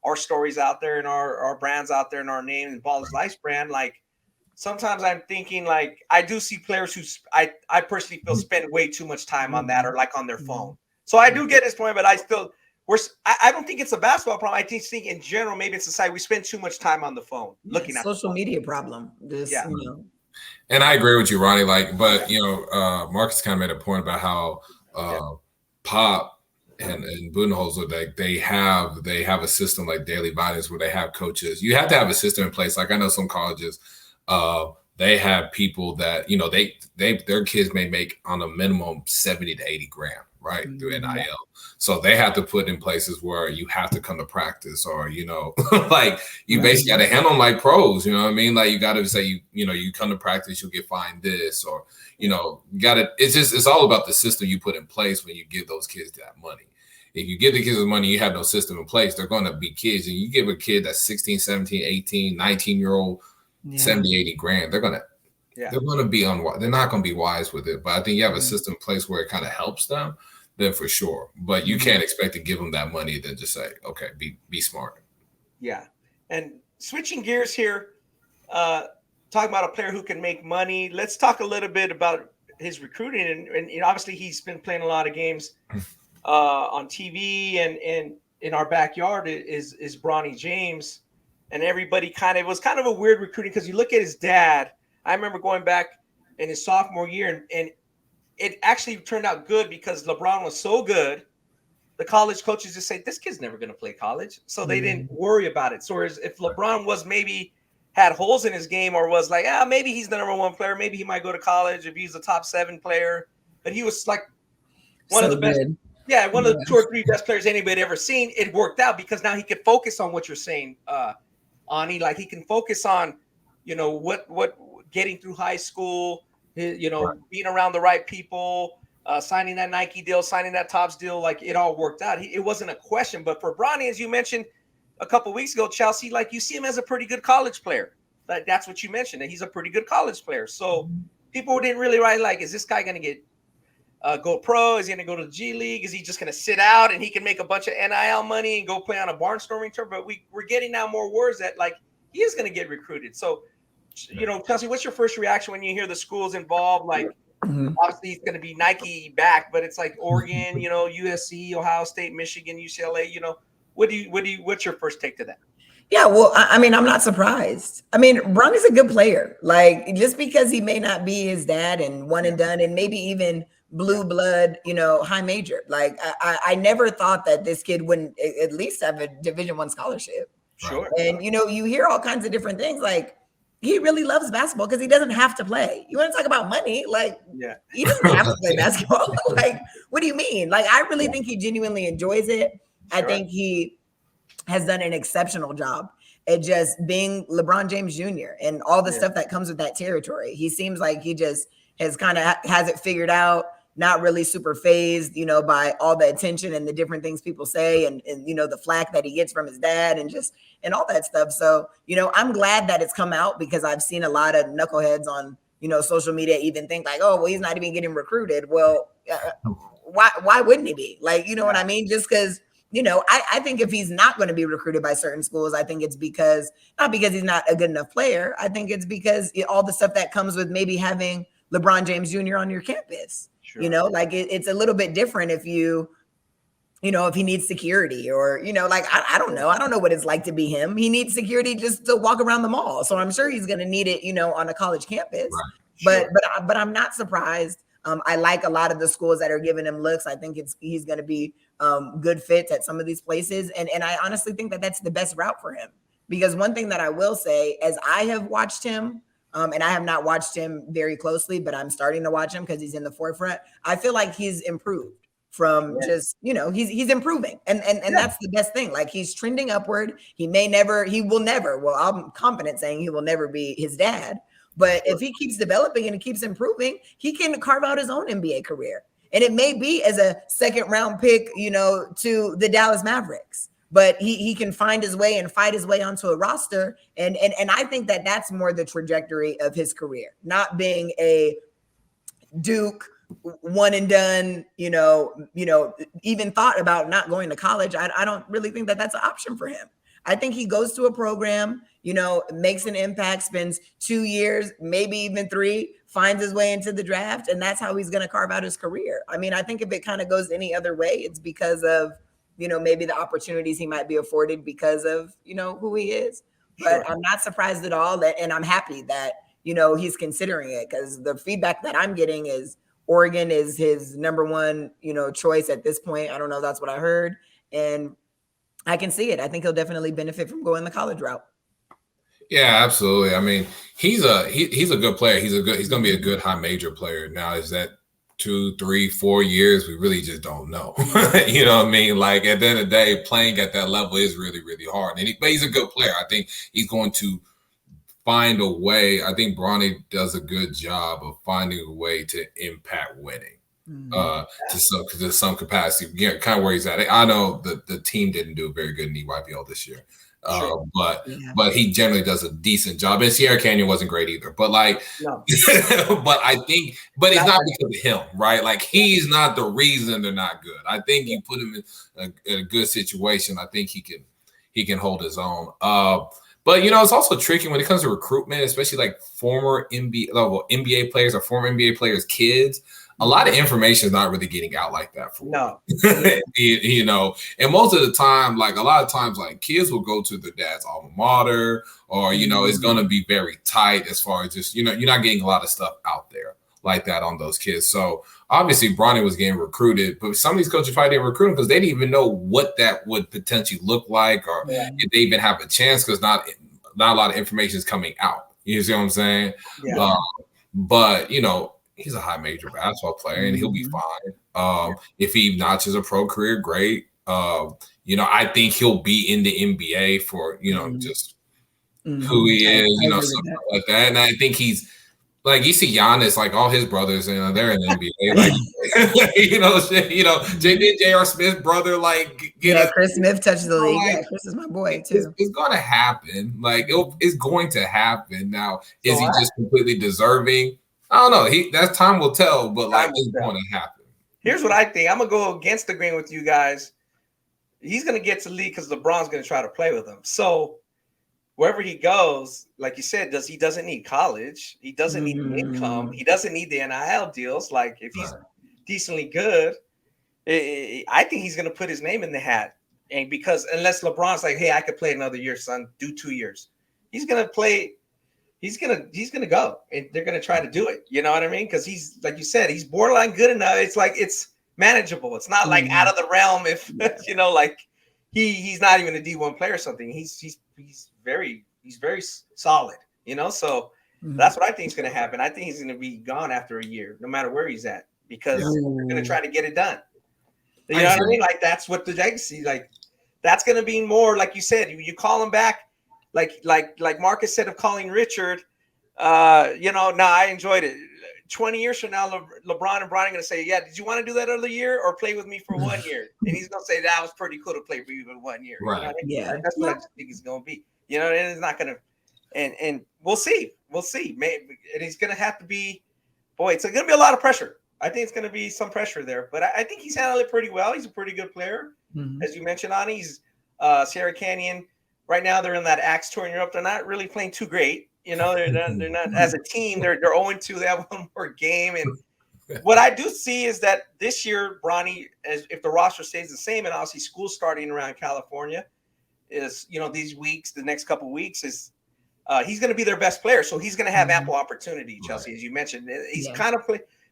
our stories out there and our brands out there and our name and Ballislife brand. Like sometimes I'm thinking like I do see players who I personally feel spend way too much time on that or like on their phone. So I do get his point, but I don't think it's a basketball problem. I think in general, maybe in society, we spend too much time on the phone looking at social media problem. And I agree with you, Ronnie. But Marques kind of made a point about how Pop and Budenholzer, they have a system like Daily Bodies where they have coaches. You have to have a system in place. Like I know some colleges, they have people that their kids may make on a minimum 70 to 80 grand, right, through NIL. So they have to put in places where you have to come to practice, or like you basically got to handle them like pros. You know what I mean? Like you got to say you come to practice, you'll get fined this, or you got to. It's all about the system you put in place when you give those kids that money. If you give the kids the money, you have no system in place, they're going to be kids. And you give a kid that's 16, 17, 18, 19-year-old 70, 80 grand, they're going to be unwise. They're not going to be wise with it. But I think you have a system in place where it kind of helps them, then for sure. But you can't expect to give them that money then just say, okay, be smart. Yeah. And switching gears here, talking about a player who can make money, let's talk a little bit about his recruiting. And obviously he's been playing a lot of games on TV and in our backyard is Bronny James. And everybody it was kind of a weird recruiting because you look at his dad. I remember going back in his sophomore year and it actually turned out good because LeBron was so good. The college coaches just say, this kid's never going to play college. So they didn't worry about it. So if LeBron was maybe had holes in his game or was like, maybe he's the number 1 player. Maybe he might go to college if he's a top 7 player. But he was like one of the best. Yeah, one of the 2 or 3 best players anybody ever seen. It worked out because now he could focus on what you're saying, Ani. Like he can focus on, what getting through high school, being around the right people, signing that Nike deal, signing that Topps deal. Like it all worked out. It wasn't a question. But for Bronny, as you mentioned a couple of weeks ago, Chelsea, like you see him as a pretty good college player. That's what you mentioned, that he's a pretty good college player. So people didn't really write like, is this guy going to get go pro? Is he going to go to the G League? Is he just going to sit out and he can make a bunch of NIL money and go play on a barnstorming tour? But we're getting now more words that like he is going to get recruited. So, Chelsea, what's your first reaction when you hear the schools involved? Like, obviously it's going to be Nike back, but it's like Oregon, USC, Ohio State, Michigan, UCLA. What's your first take to that? Yeah, well, I mean, I'm not surprised. I mean, Bronny's a good player. Like, just because he may not be his dad and one and done, and maybe even blue blood, high major. Like, I never thought that this kid wouldn't at least have a Division I scholarship. Sure. And, you hear all kinds of different things. Like, he really loves basketball because he doesn't have to play. You want to talk about money? Like, he doesn't have to play basketball. Like, what do you mean? Like, I really think he genuinely enjoys it. Sure. I think he has done an exceptional job at just being LeBron James Jr. and all the stuff that comes with that territory. He seems like he just has it figured out, not really super phased, by all the attention and the different things people say and the flack that he gets from his dad and all that stuff. So, I'm glad that it's come out because I've seen a lot of knuckleheads on, social media even think like, oh, well, he's not even getting recruited. Well, why wouldn't he be? Like, what I mean? Just because, I think if he's not going to be recruited by certain schools, I think it's not because he's not a good enough player. I think it's because all the stuff that comes with maybe having LeBron James Jr. on your campus. Sure. Like it's a little bit different if if he needs security or, like, I don't know. I don't know what it's like to be him. He needs security just to walk around the mall. So I'm sure he's going to need it, on a college campus. Right. Sure. But I'm not surprised. I like a lot of the schools that are giving him looks. I think he's going to be good fits at some of these places. And I honestly think that that's the best route for him. Because one thing that I will say, as I have watched him, and I have not watched him very closely, but I'm starting to watch him because he's in the forefront. I feel like he's improved from just, he's improving. And that's the best thing. Like, he's trending upward. He will never, well, I'm confident saying he will never be his dad. But if he keeps developing and he keeps improving, he can carve out his own NBA career. And it may be as a second round pick, to the Dallas Mavericks. But he can find his way and fight his way onto a roster. And I think that that's more the trajectory of his career, not being a Duke one and done, even thought about not going to college. I don't really think that that's an option for him. I think he goes to a program, makes an impact, spends 2 years, maybe even 3, finds his way into the draft. And that's how he's going to carve out his career. I mean, I think if it kind of goes any other way, it's because of, maybe the opportunities he might be afforded because of, who he is. But I'm not surprised at all and I'm happy that, he's considering it, because the feedback that I'm getting is Oregon is his number one, choice at this point. I don't know. That's what I heard. And I can see it. I think he'll definitely benefit from going the college route. Yeah, absolutely. I mean, he's a good player. He's going to be a good high major player. Now, is that 2, 3, 4 years? We really just don't know. You know what I mean? Like, at the end of the day, playing at that level is really, really hard. But he's a good player. I think he's going to find a way. I think Bronny does a good job of finding a way to impact winning. To some capacity, kind of where he's at. I know the team didn't do very good in EYBL this year, but he generally does a decent job. And Sierra Canyon wasn't great either. But but I think, but it's not because of him, right? Like, he's not the reason they're not good. I think you put him in a good situation. I think he can hold his own. But it's also tricky when it comes to recruitment, especially like former NBA players or former NBA players' kids. A lot of information is not really getting out like that for them. And most of the time, like, a lot of times, like, kids will go to their dad's alma mater, or it's going to be very tight as far as just you're not getting a lot of stuff out there like that on those kids. So obviously Bronny was getting recruited, but some of these coaches probably didn't recruit him because they didn't even know what that would potentially look like, or if they even have a chance, because not a lot of information is coming out. You see what I'm saying? Yeah. But he's a high major basketball player, and he'll be fine. If he notches a pro career, great. I think he'll be in the NBA for just who he is, something like that. And I think he's like, you see Giannis, like, all his brothers, they're in the NBA. Like, J.R. Smith's brother, like, Chris Smith touched the league. Like, Chris is my boy too. It's going to happen. Like, it's going to happen. Now, is he just completely deserving? I don't know. That time will tell, but like, it's going to happen. Here's what I think. I'm gonna go against the grain with you guys. He's gonna get to the league because LeBron's gonna try to play with him. So wherever he goes, like you said, he doesn't need college. He doesn't need the income. He doesn't need the NIL deals. Like, if he's decently good, I think he's gonna put his name in the hat. And because unless LeBron's like, hey, I could play another year, son, do 2 years. He's gonna play. He's gonna go, and they're gonna try to do it. You know what I mean? Because he's, like you said, he's borderline good enough. It's like, it's manageable. It's not like out of the realm. If like he's not even a D1 player or something. He's very solid. So that's what I think is gonna happen. I think he's gonna be gone after a year, no matter where he's at, because they're gonna try to get it done. You know what I mean? Like, that's what the legacy. Like, that's gonna be more, like you said. You call him back. Like Marques said of calling Richard, I enjoyed it. 20 years from now, LeBron and Bronny are going to say, yeah, did you want to do that other year or play with me for 1 year? And he's going to say, that was pretty cool to play for you for 1 year. Right. You know what I mean? Yeah. That's what I think he's going to be. And it's not going to, and we'll see. We'll see. Maybe, and he's going to have to be, it's going to be a lot of pressure. I think it's going to be some pressure there. But I think he's handled it pretty well. He's a pretty good player. As you mentioned, Ani, he's Sierra Canyon. Right now, they're in that Axe tour in Europe. They're not really playing too great. They're not as a team. They're 0-2. They have one more game. And what I do see is that this year, Bronny, if the roster stays the same, and obviously school starting around California, is these weeks, the next couple of weeks, is he's going to be their best player. So he's going to have ample opportunity. Chelsea, as you mentioned, he's kind of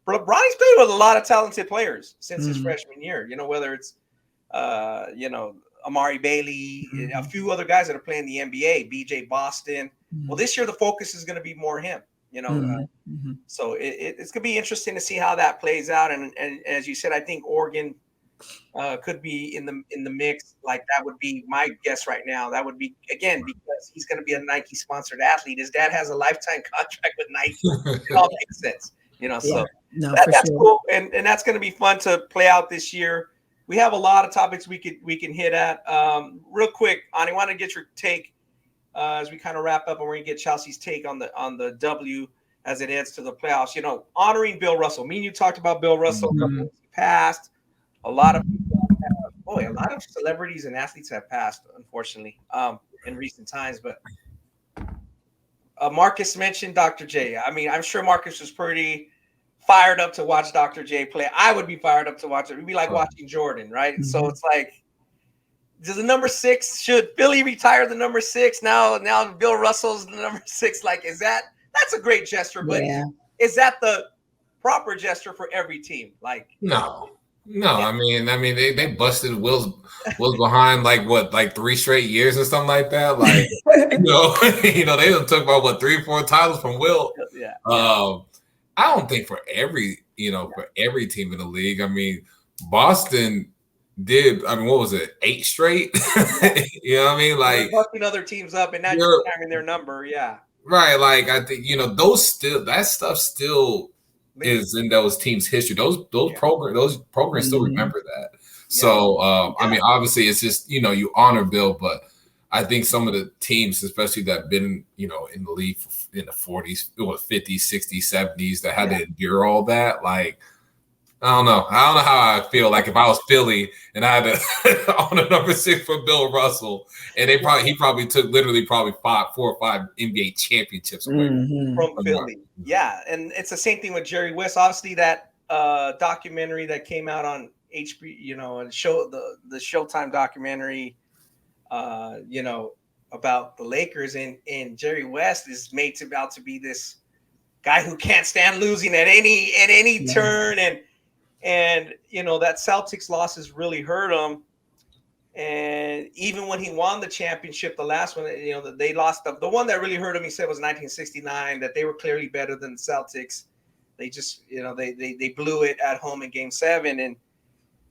Bronny's played with a lot of talented players since his freshman year. You know, whether it's Amari Bailey, a few other guys that are playing the NBA, BJ Boston. Well, this year the focus is going to be more him. You know, so it's going to be interesting to see how that plays out. And as you said, I think Oregon could be in the mix. Like that would be my guess right now. That would be again because he's going to be a Nike sponsored athlete. His dad has a lifetime contract with Nike. It all makes sense, you know. So that's cool, and that's going to be fun to play out this year. We have a lot of topics we can hit at. Real quick, Ani, want to get your take as we kind of wrap up, and we're going to get Chelsea's take on the W as it heads to the playoffs. You know, honoring Bill Russell. Me and you talked about Bill Russell a couple weeks past. A lot of celebrities and athletes have passed, unfortunately, in recent times. But Marques mentioned Dr. J. I mean, I'm sure Marques was pretty fired up to watch Dr. J play. I would be fired up to watch it. It'd be like watching Jordan, right? So it's like, does the number 6, should Philly retire the number 6? Now Bill Russell's the number 6. Like, that's a great gesture, but is that the proper gesture for every team? Like, no. I mean, they busted Will's behind like 3 straight years or something like that. Like, they done took about 3 or 4 titles from Will. I don't think for every team in the league. I mean, Boston did. I mean, what was it? 8 straight. You know what I mean? Like busting other teams up and not just having their number. Yeah. Right. Like I think that stuff still is in those teams' history. Those programs still remember that. So I mean, obviously, it's just you honor Bill, but I think some of the teams, especially that been in the league in the 40s, 50s, 60s, 70s, that had to endure all that. Like, I don't know how I feel. Like if I was Philly and I had to on a number 6 for Bill Russell, and he probably took literally 4 or 5 NBA championships away from Philly. Yeah, and it's the same thing with Jerry West. Obviously, that documentary that came out on HBO, and the Showtime documentary, about the Lakers, and Jerry West is made out to be this guy who can't stand losing at any turn, and that Celtics loss has really hurt him. And even when he won the championship, the last one, they lost the one that really hurt him. He said was 1969, that they were clearly better than the Celtics. They just, they blew it at home in Game 7, and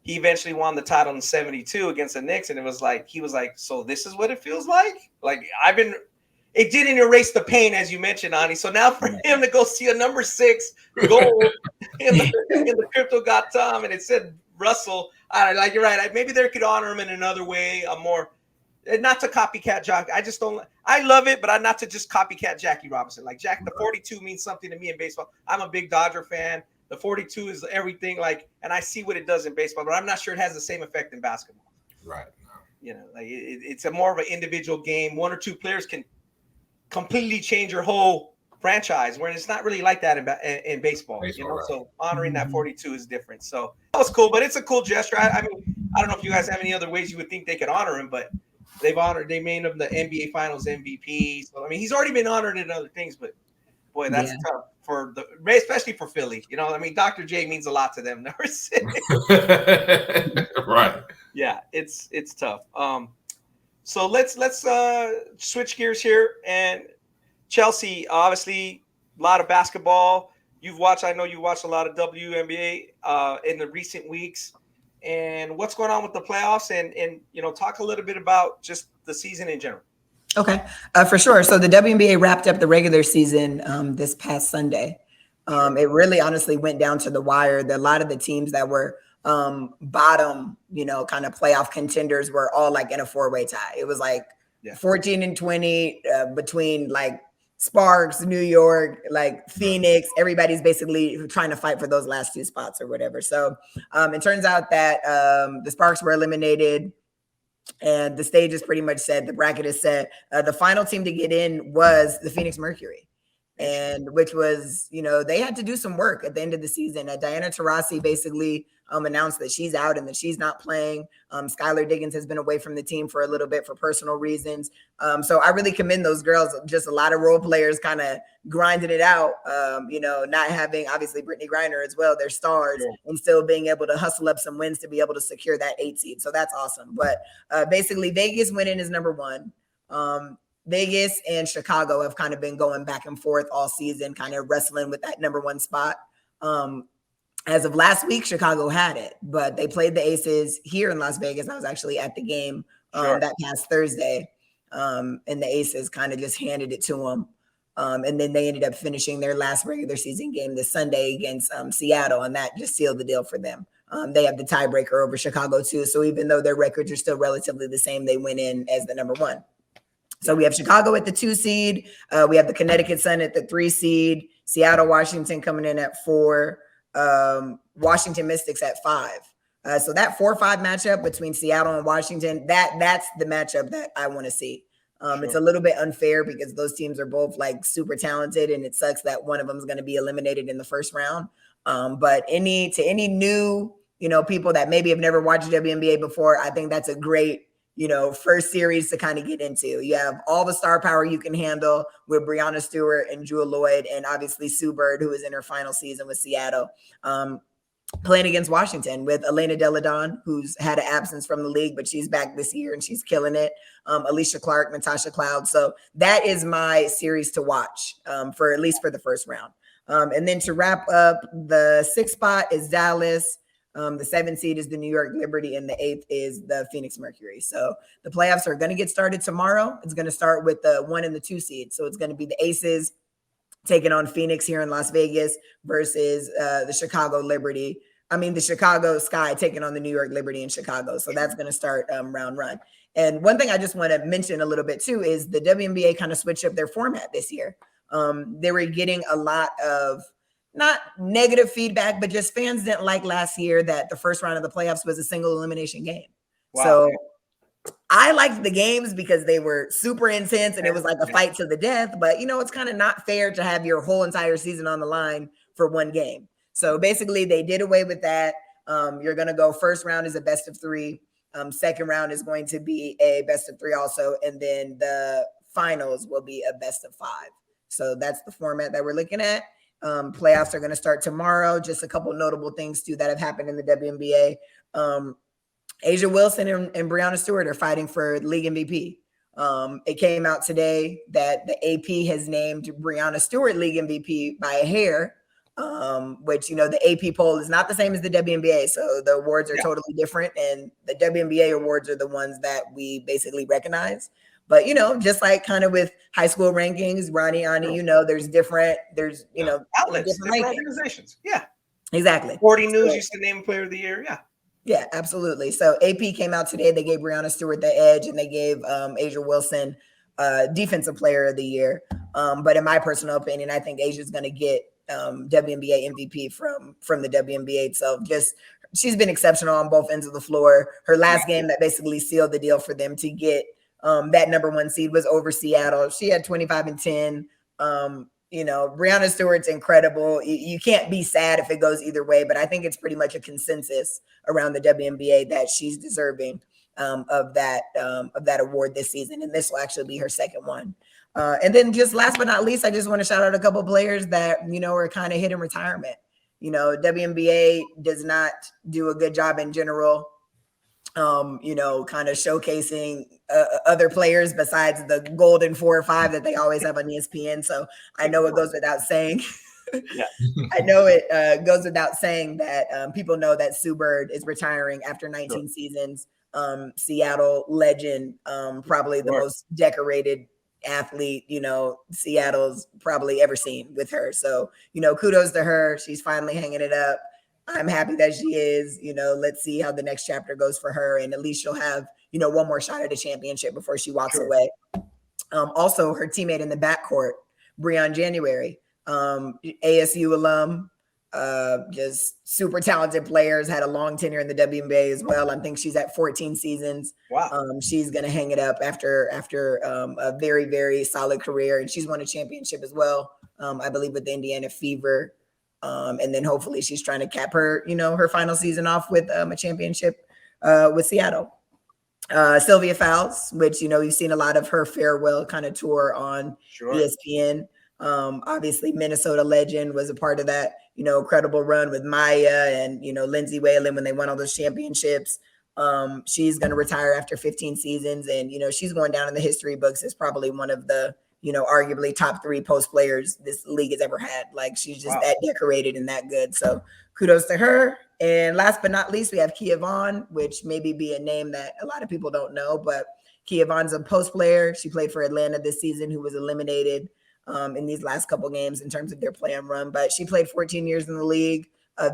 he eventually won the title in 72 against the Knicks. And it was like, he was like, so this is what it feels like? Like it didn't erase the pain, as you mentioned, Ani. So now for him to go see a number 6 goal in the Crypto.com, and it said Russell, like you're right. Maybe they could honor him in another way, not to copycat Jock. I just don't. I love it, but not to just copycat Jackie Robinson. Like the 42 means something to me in baseball. I'm a big Dodger fan. The 42 is everything. Like, and I see what it does in baseball, but I'm not sure it has the same effect in basketball. Right. Like it's a more of an individual game. 1 or 2 players can completely change your whole franchise, where it's not really like that in baseball. Right. So honoring that 42 is different. So that was cool, but it's a cool gesture. I mean, I don't know if you guys have any other ways you would think they could honor him, but they made him the NBA Finals MVP. So I mean, he's already been honored in other things, but boy, that's tough especially for Philly. I mean, Dr. J means a lot to them. Number 6. Right. Yeah, it's tough. So let's switch gears here. And Chelsea, obviously, a lot of basketball. I know you watched a lot of WNBA in the recent weeks. And what's going on with the playoffs? And talk a little bit about just the season in general. Okay, for sure. So the WNBA wrapped up the regular season this past Sunday. It really honestly went down to the wire. A lot of the teams that were bottom, kind of playoff contenders were all like in a 4-way tie. It was like 14 and 20 between like Sparks, New York, like Phoenix. Everybody's basically trying to fight for those last 2 spots or whatever. So it turns out that the Sparks were eliminated. And the stage is pretty much set. The bracket is set. The final team to get in was the Phoenix Mercury. and which was, they had to do some work at the end of the season. Diana Taurasi basically announced that she's out and that she's not playing. Skylar Diggins has been away from the team for a little bit for personal reasons. So I really commend those girls. Just a lot of role players kind of grinding it out, not having obviously Brittany Griner as well, their stars, and still being able to hustle up some wins to be able to secure that 8 seed. So that's awesome. But basically Vegas winning is number one. Vegas and Chicago have kind of been going back and forth all season, kind of wrestling with that number one spot. As of last week, Chicago had it, but they played the Aces here in Las Vegas. I was actually at the game that past Thursday, and the Aces kind of just handed it to them. And then they ended up finishing their last regular season game this Sunday against Seattle, and that just sealed the deal for them. They have the tiebreaker over Chicago too. So even though their records are still relatively the same, they went in as the number one. So we have Chicago at the 2 seed. We have the Connecticut Sun at the 3 seed. Seattle, Washington coming in at 4. Washington Mystics at 5. So that 4-5 matchup between Seattle and Washington, that's the matchup that I want to see. It's a little bit unfair because those teams are both like super talented, and it sucks that one of them is going to be eliminated in the first round. But any new, people that maybe have never watched WNBA before, I think that's a great, first series to kind of get into. You have all the star power you can handle with Breanna Stewart and Jewel Lloyd, and obviously Sue Bird, who is in her final season with Seattle, playing against Washington with Elena Deladon, who's had an absence from the league, but she's back this year and she's killing it. Alicia Clark, Natasha Cloud. So that is my series to watch for at least for the first round. And then to wrap up, the 6th spot is Dallas. The 7th seed is the New York Liberty, and the 8th is the Phoenix Mercury. So the playoffs are going to get started tomorrow. It's going to start with the 1 and the 2 seed. So it's going to be the Aces taking on Phoenix here in Las Vegas versus the Chicago Sky taking on the New York Liberty in Chicago. So that's going to start round 1. And one thing I just want to mention a little bit too is the WNBA kind of switched up their format this year. They were getting a lot of not negative feedback, but just fans didn't like last year that the first round of the playoffs was a single elimination game. Wow. So I liked the games because they were super intense and it was like a fight to the death. But, it's kind of not fair to have your whole entire season on the line for one game. So basically, they did away with that. You're going to go first round is a best of 3. Second round is going to be a best of 3 also. And then the finals will be a best of 5. So that's the format that we're looking at. Playoffs are going to start tomorrow. Just a couple notable things too that have happened in the WNBA. Asia Wilson and Breanna Stewart are fighting for league MVP. It came out today that the AP has named Breanna Stewart league MVP by a hair, which, the AP poll is not the same as the WNBA. So the awards are totally different. And the WNBA awards are the ones that we basically recognize. But, just like kind of with high school rankings, Ronnie, Ani, there's outlets, different organizations. Yeah, exactly. 40 News used to name player of the year. Yeah. Yeah, absolutely. So AP came out today. They gave Breanna Stewart the edge, and they gave Asia Wilson defensive player of the year. But in my personal opinion, I think Asia's going to get WNBA MVP from the WNBA itself. Just she's been exceptional on both ends of the floor. Her last game that basically sealed the deal for them to get that number 1 seed was over Seattle. She had 25 and 10. Breanna Stewart's incredible. You can't be sad if it goes either way, but I think it's pretty much a consensus around the WNBA that she's deserving of that award this season. And this will actually be her second one. And then just last but not least, I just want to shout out a couple of players that, are kind of hitting retirement. WNBA does not do a good job in general, kind of showcasing other players besides the golden 4 or 5 that they always have on ESPN. So I know it goes without saying. I know it goes without saying that people know that Sue Bird is retiring after 19 seasons. Seattle legend, probably the most decorated athlete, Seattle's probably ever seen with her. So, kudos to her. She's finally hanging it up. I'm happy that she is, let's see how the next chapter goes for her. And at least she'll have, one more shot at a championship before she walks away. Also, her teammate in the backcourt, Breon January, ASU alum, just super talented players, had a long tenure in the WNBA as well. I think she's at 14 seasons. Wow. She's going to hang it up after a very, very solid career. And she's won a championship as well, I believe, with the Indiana Fever. And then hopefully she's trying to cap her, her final season off with a championship with Seattle. Sylvia Fowles, which, you've seen a lot of her farewell kind of tour on ESPN. Obviously, Minnesota legend, was a part of that, incredible run with Maya and, Lindsay Whalen when they won all those championships. She's going to retire after 15 seasons. And, she's going down in the history books as probably one of the, arguably top 3 post players this league has ever had. Like, she's just that decorated and that good. So kudos to her. And last but not least, we have Kia Vaughn, which maybe be a name that a lot of people don't know, but Kia Vaughn's a post player. She played for Atlanta this season, who was eliminated in these last couple games in terms of their play and run. But she played 14 years in the league,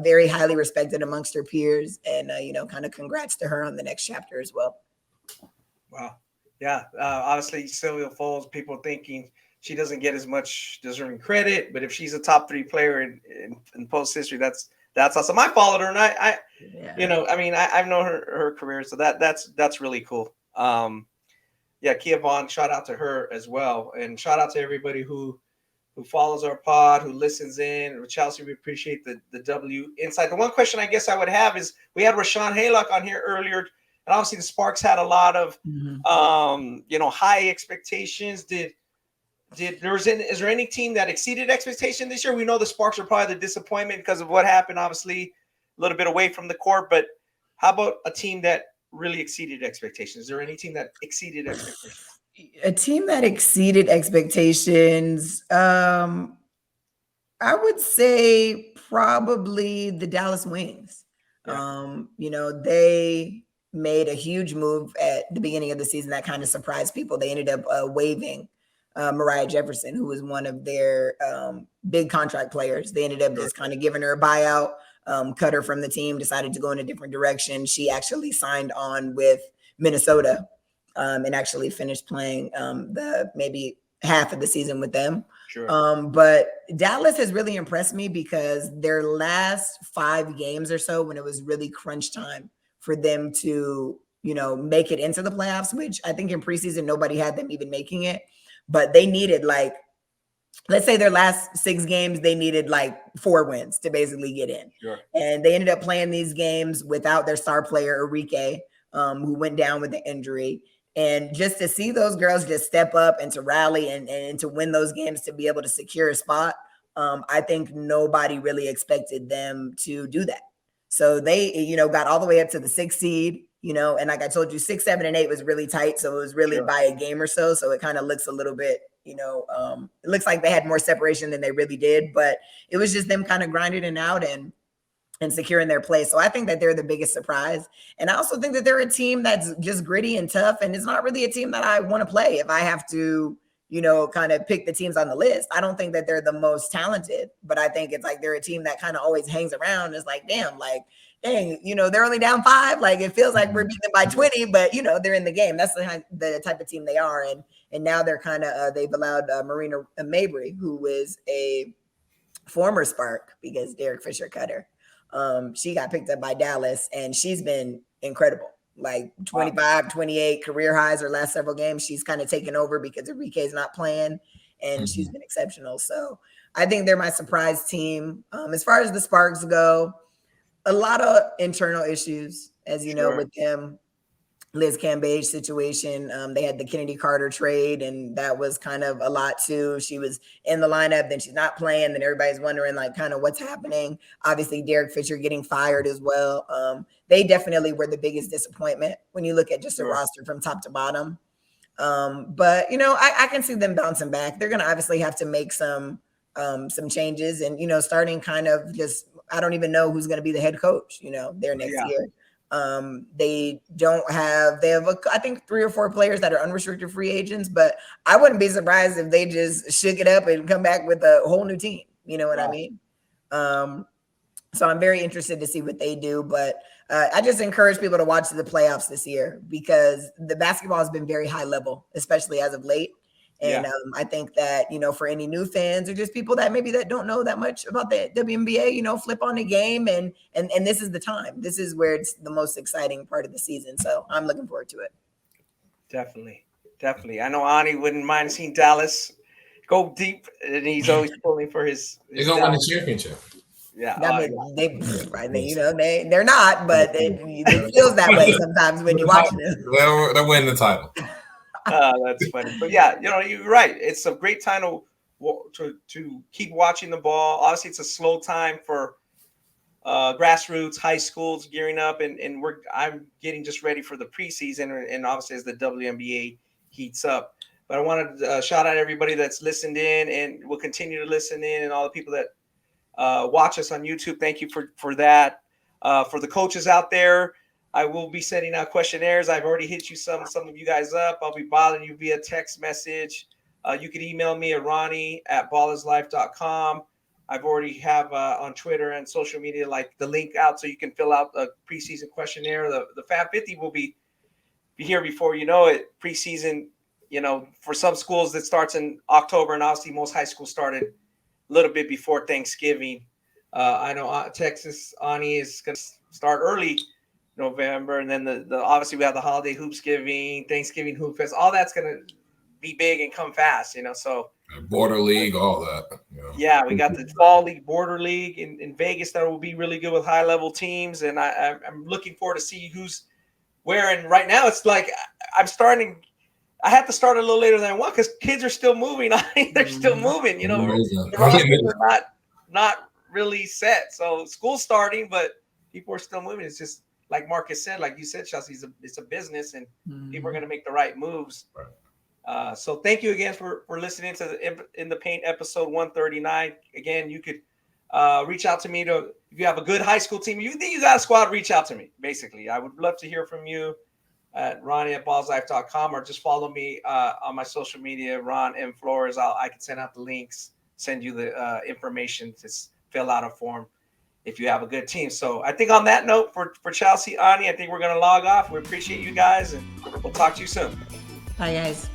very highly respected amongst her peers. And, kind of congrats to her on the next chapter as well. Wow. Yeah. Obviously, Sylvia Fowles, people thinking she doesn't get as much deserving credit, but if she's a top 3 player in post history, that's awesome. I followed her, and I've known her career, so that's really cool. Kia Vaughn, shout out to her as well, and shout out to everybody who follows our pod, who listens in. Chelsea, we appreciate the W insight. The one question I guess I would have is, we had Rashawn Haylock on here earlier, and obviously the Sparks had a lot of high expectations. Is there any team that exceeded expectation this year? We know the Sparks are probably the disappointment because of what happened, obviously a little bit away from the court, but how about a team that really exceeded expectations? Is there any team that exceeded expectations? A team that exceeded expectations, I would say probably the Dallas Wings. They made a huge move at the beginning of the season that kind of surprised people. They ended up waiving Mariah Jefferson, who was one of their big contract players. They ended up just kind of giving her a buyout, cut her from the team, decided to go in a different direction. She actually signed on with Minnesota and actually finished playing the maybe half of the season with them. But Dallas has really impressed me because their last 5 games or so, when it was really crunch time for them to, make it into the playoffs, which I think in preseason, nobody had them even making it. But they needed, let's say their last 6 games, they needed 4 wins to basically get in. And they ended up playing these games without their star player, Enrique, who went down with the injury. And just to see those girls just step up and to rally and to win those games, to be able to secure a spot, I think nobody really expected them to do that. So they, got all the way up to the 6th seed. And like I told you, 6, 7, and 8 was really tight. So it was really by a game or so. So it kind of looks a little bit, it looks like they had more separation than they really did. But it was just them kind of grinding it out and securing their place. So I think that they're the biggest surprise. And I also think that they're a team that's just gritty and tough. And it's not really a team that I want to play if I have to, kind of pick the teams on the list. I don't think that they're the most talented, but I think it's they're a team that kind of always hangs around. It's dang, they're only down 5. It feels like we're beating them by 20, but they're in the game. That's the type of team they are. And now they're kind of, they've allowed Marina Mabry, who is a former Spark because Derek Fisher cut her. She got picked up by Dallas and she's been incredible. 25, 28 career highs her last several games. She's kind of taken over because Enrique's not playing and she's been exceptional. So I think they're my surprise team. As far as the Sparks go, a lot of internal issues, as you know, with them. Liz Cambage situation. They had the Kennedy Carter trade, and that was kind of a lot too. She was in the lineup, then she's not playing, then everybody's wondering kind of what's happening. Obviously, Derek Fisher getting fired as well. They definitely were the biggest disappointment when you look at just a roster from top to bottom. But I can see them bouncing back. They're going to obviously have to make some changes, and starting kind of just, I don't even know who's going to be the head coach, there next year. They have I think 3 or 4 players that are unrestricted free agents, but I wouldn't be surprised if they just shook it up and come back with a whole new team. You know what I mean? So I'm very interested to see what they do, but I just encourage people to watch the playoffs this year because the basketball has been very high level, especially as of late. And I think that, for any new fans or just people that maybe that don't know that much about the WNBA, flip on the game and this is the time. This is where it's the most exciting part of the season. So I'm looking forward to it. Definitely. I know Ani wouldn't mind seeing Dallas go deep, and he's always pulling for his They're going to win the championship. Yeah. I mean, they're not, but it feels that way sometimes when you're watching them. They'll win the title. That's funny. But yeah, you're right. It's a great time to keep watching the ball. Obviously, it's a slow time for grassroots, high schools gearing up, and I'm getting just ready for the preseason, and obviously as the WNBA heats up. But I wanted to shout out everybody that's listened in and will continue to listen in, and all the people that watch us on YouTube. Thank you for that. For the coaches out there, I will be sending out questionnaires. I've already hit you some of you guys up. I'll be bothering you via text message. You can email me at ronnie@ballislife.com. I've already have on Twitter and social media like the link out so you can fill out a preseason questionnaire. The Fab 50 will be here before you know it. Preseason, for some schools that starts in October, and obviously most high schools started a little bit before Thanksgiving. I know Texas Ani is going to start early November, and then the obviously we have the holiday Hoopsgiving, Thanksgiving Hoop Fest. All that's going to be big and come fast, so Border League, all that. Yeah, we got the Fall League, Border League in Vegas that will be really good with high level teams, and I'm looking forward to see who's where. And right now, it's like I'm starting. I have to start a little later than I want because kids are still moving. They're still moving. The rosters are not really set. So school's starting, but people are still moving. It's just like Marques said, like you said, Chelsea, it's a business, and people are going to make the right moves. Right. So thank you again for listening to the In the Paint episode 139. Again, you could reach out to me if you have a good high school team. You think you got a squad, reach out to me. Basically, I would love to hear from you at Ronnie@ballislife.com, or just follow me on my social media, Ron M. Flores. I can send out the links, send you the information to fill out a form if you have a good team. So I think on that note, for Chelsea, Ani, I think we're going to log off. We appreciate you guys, and we'll talk to you soon. Bye, guys.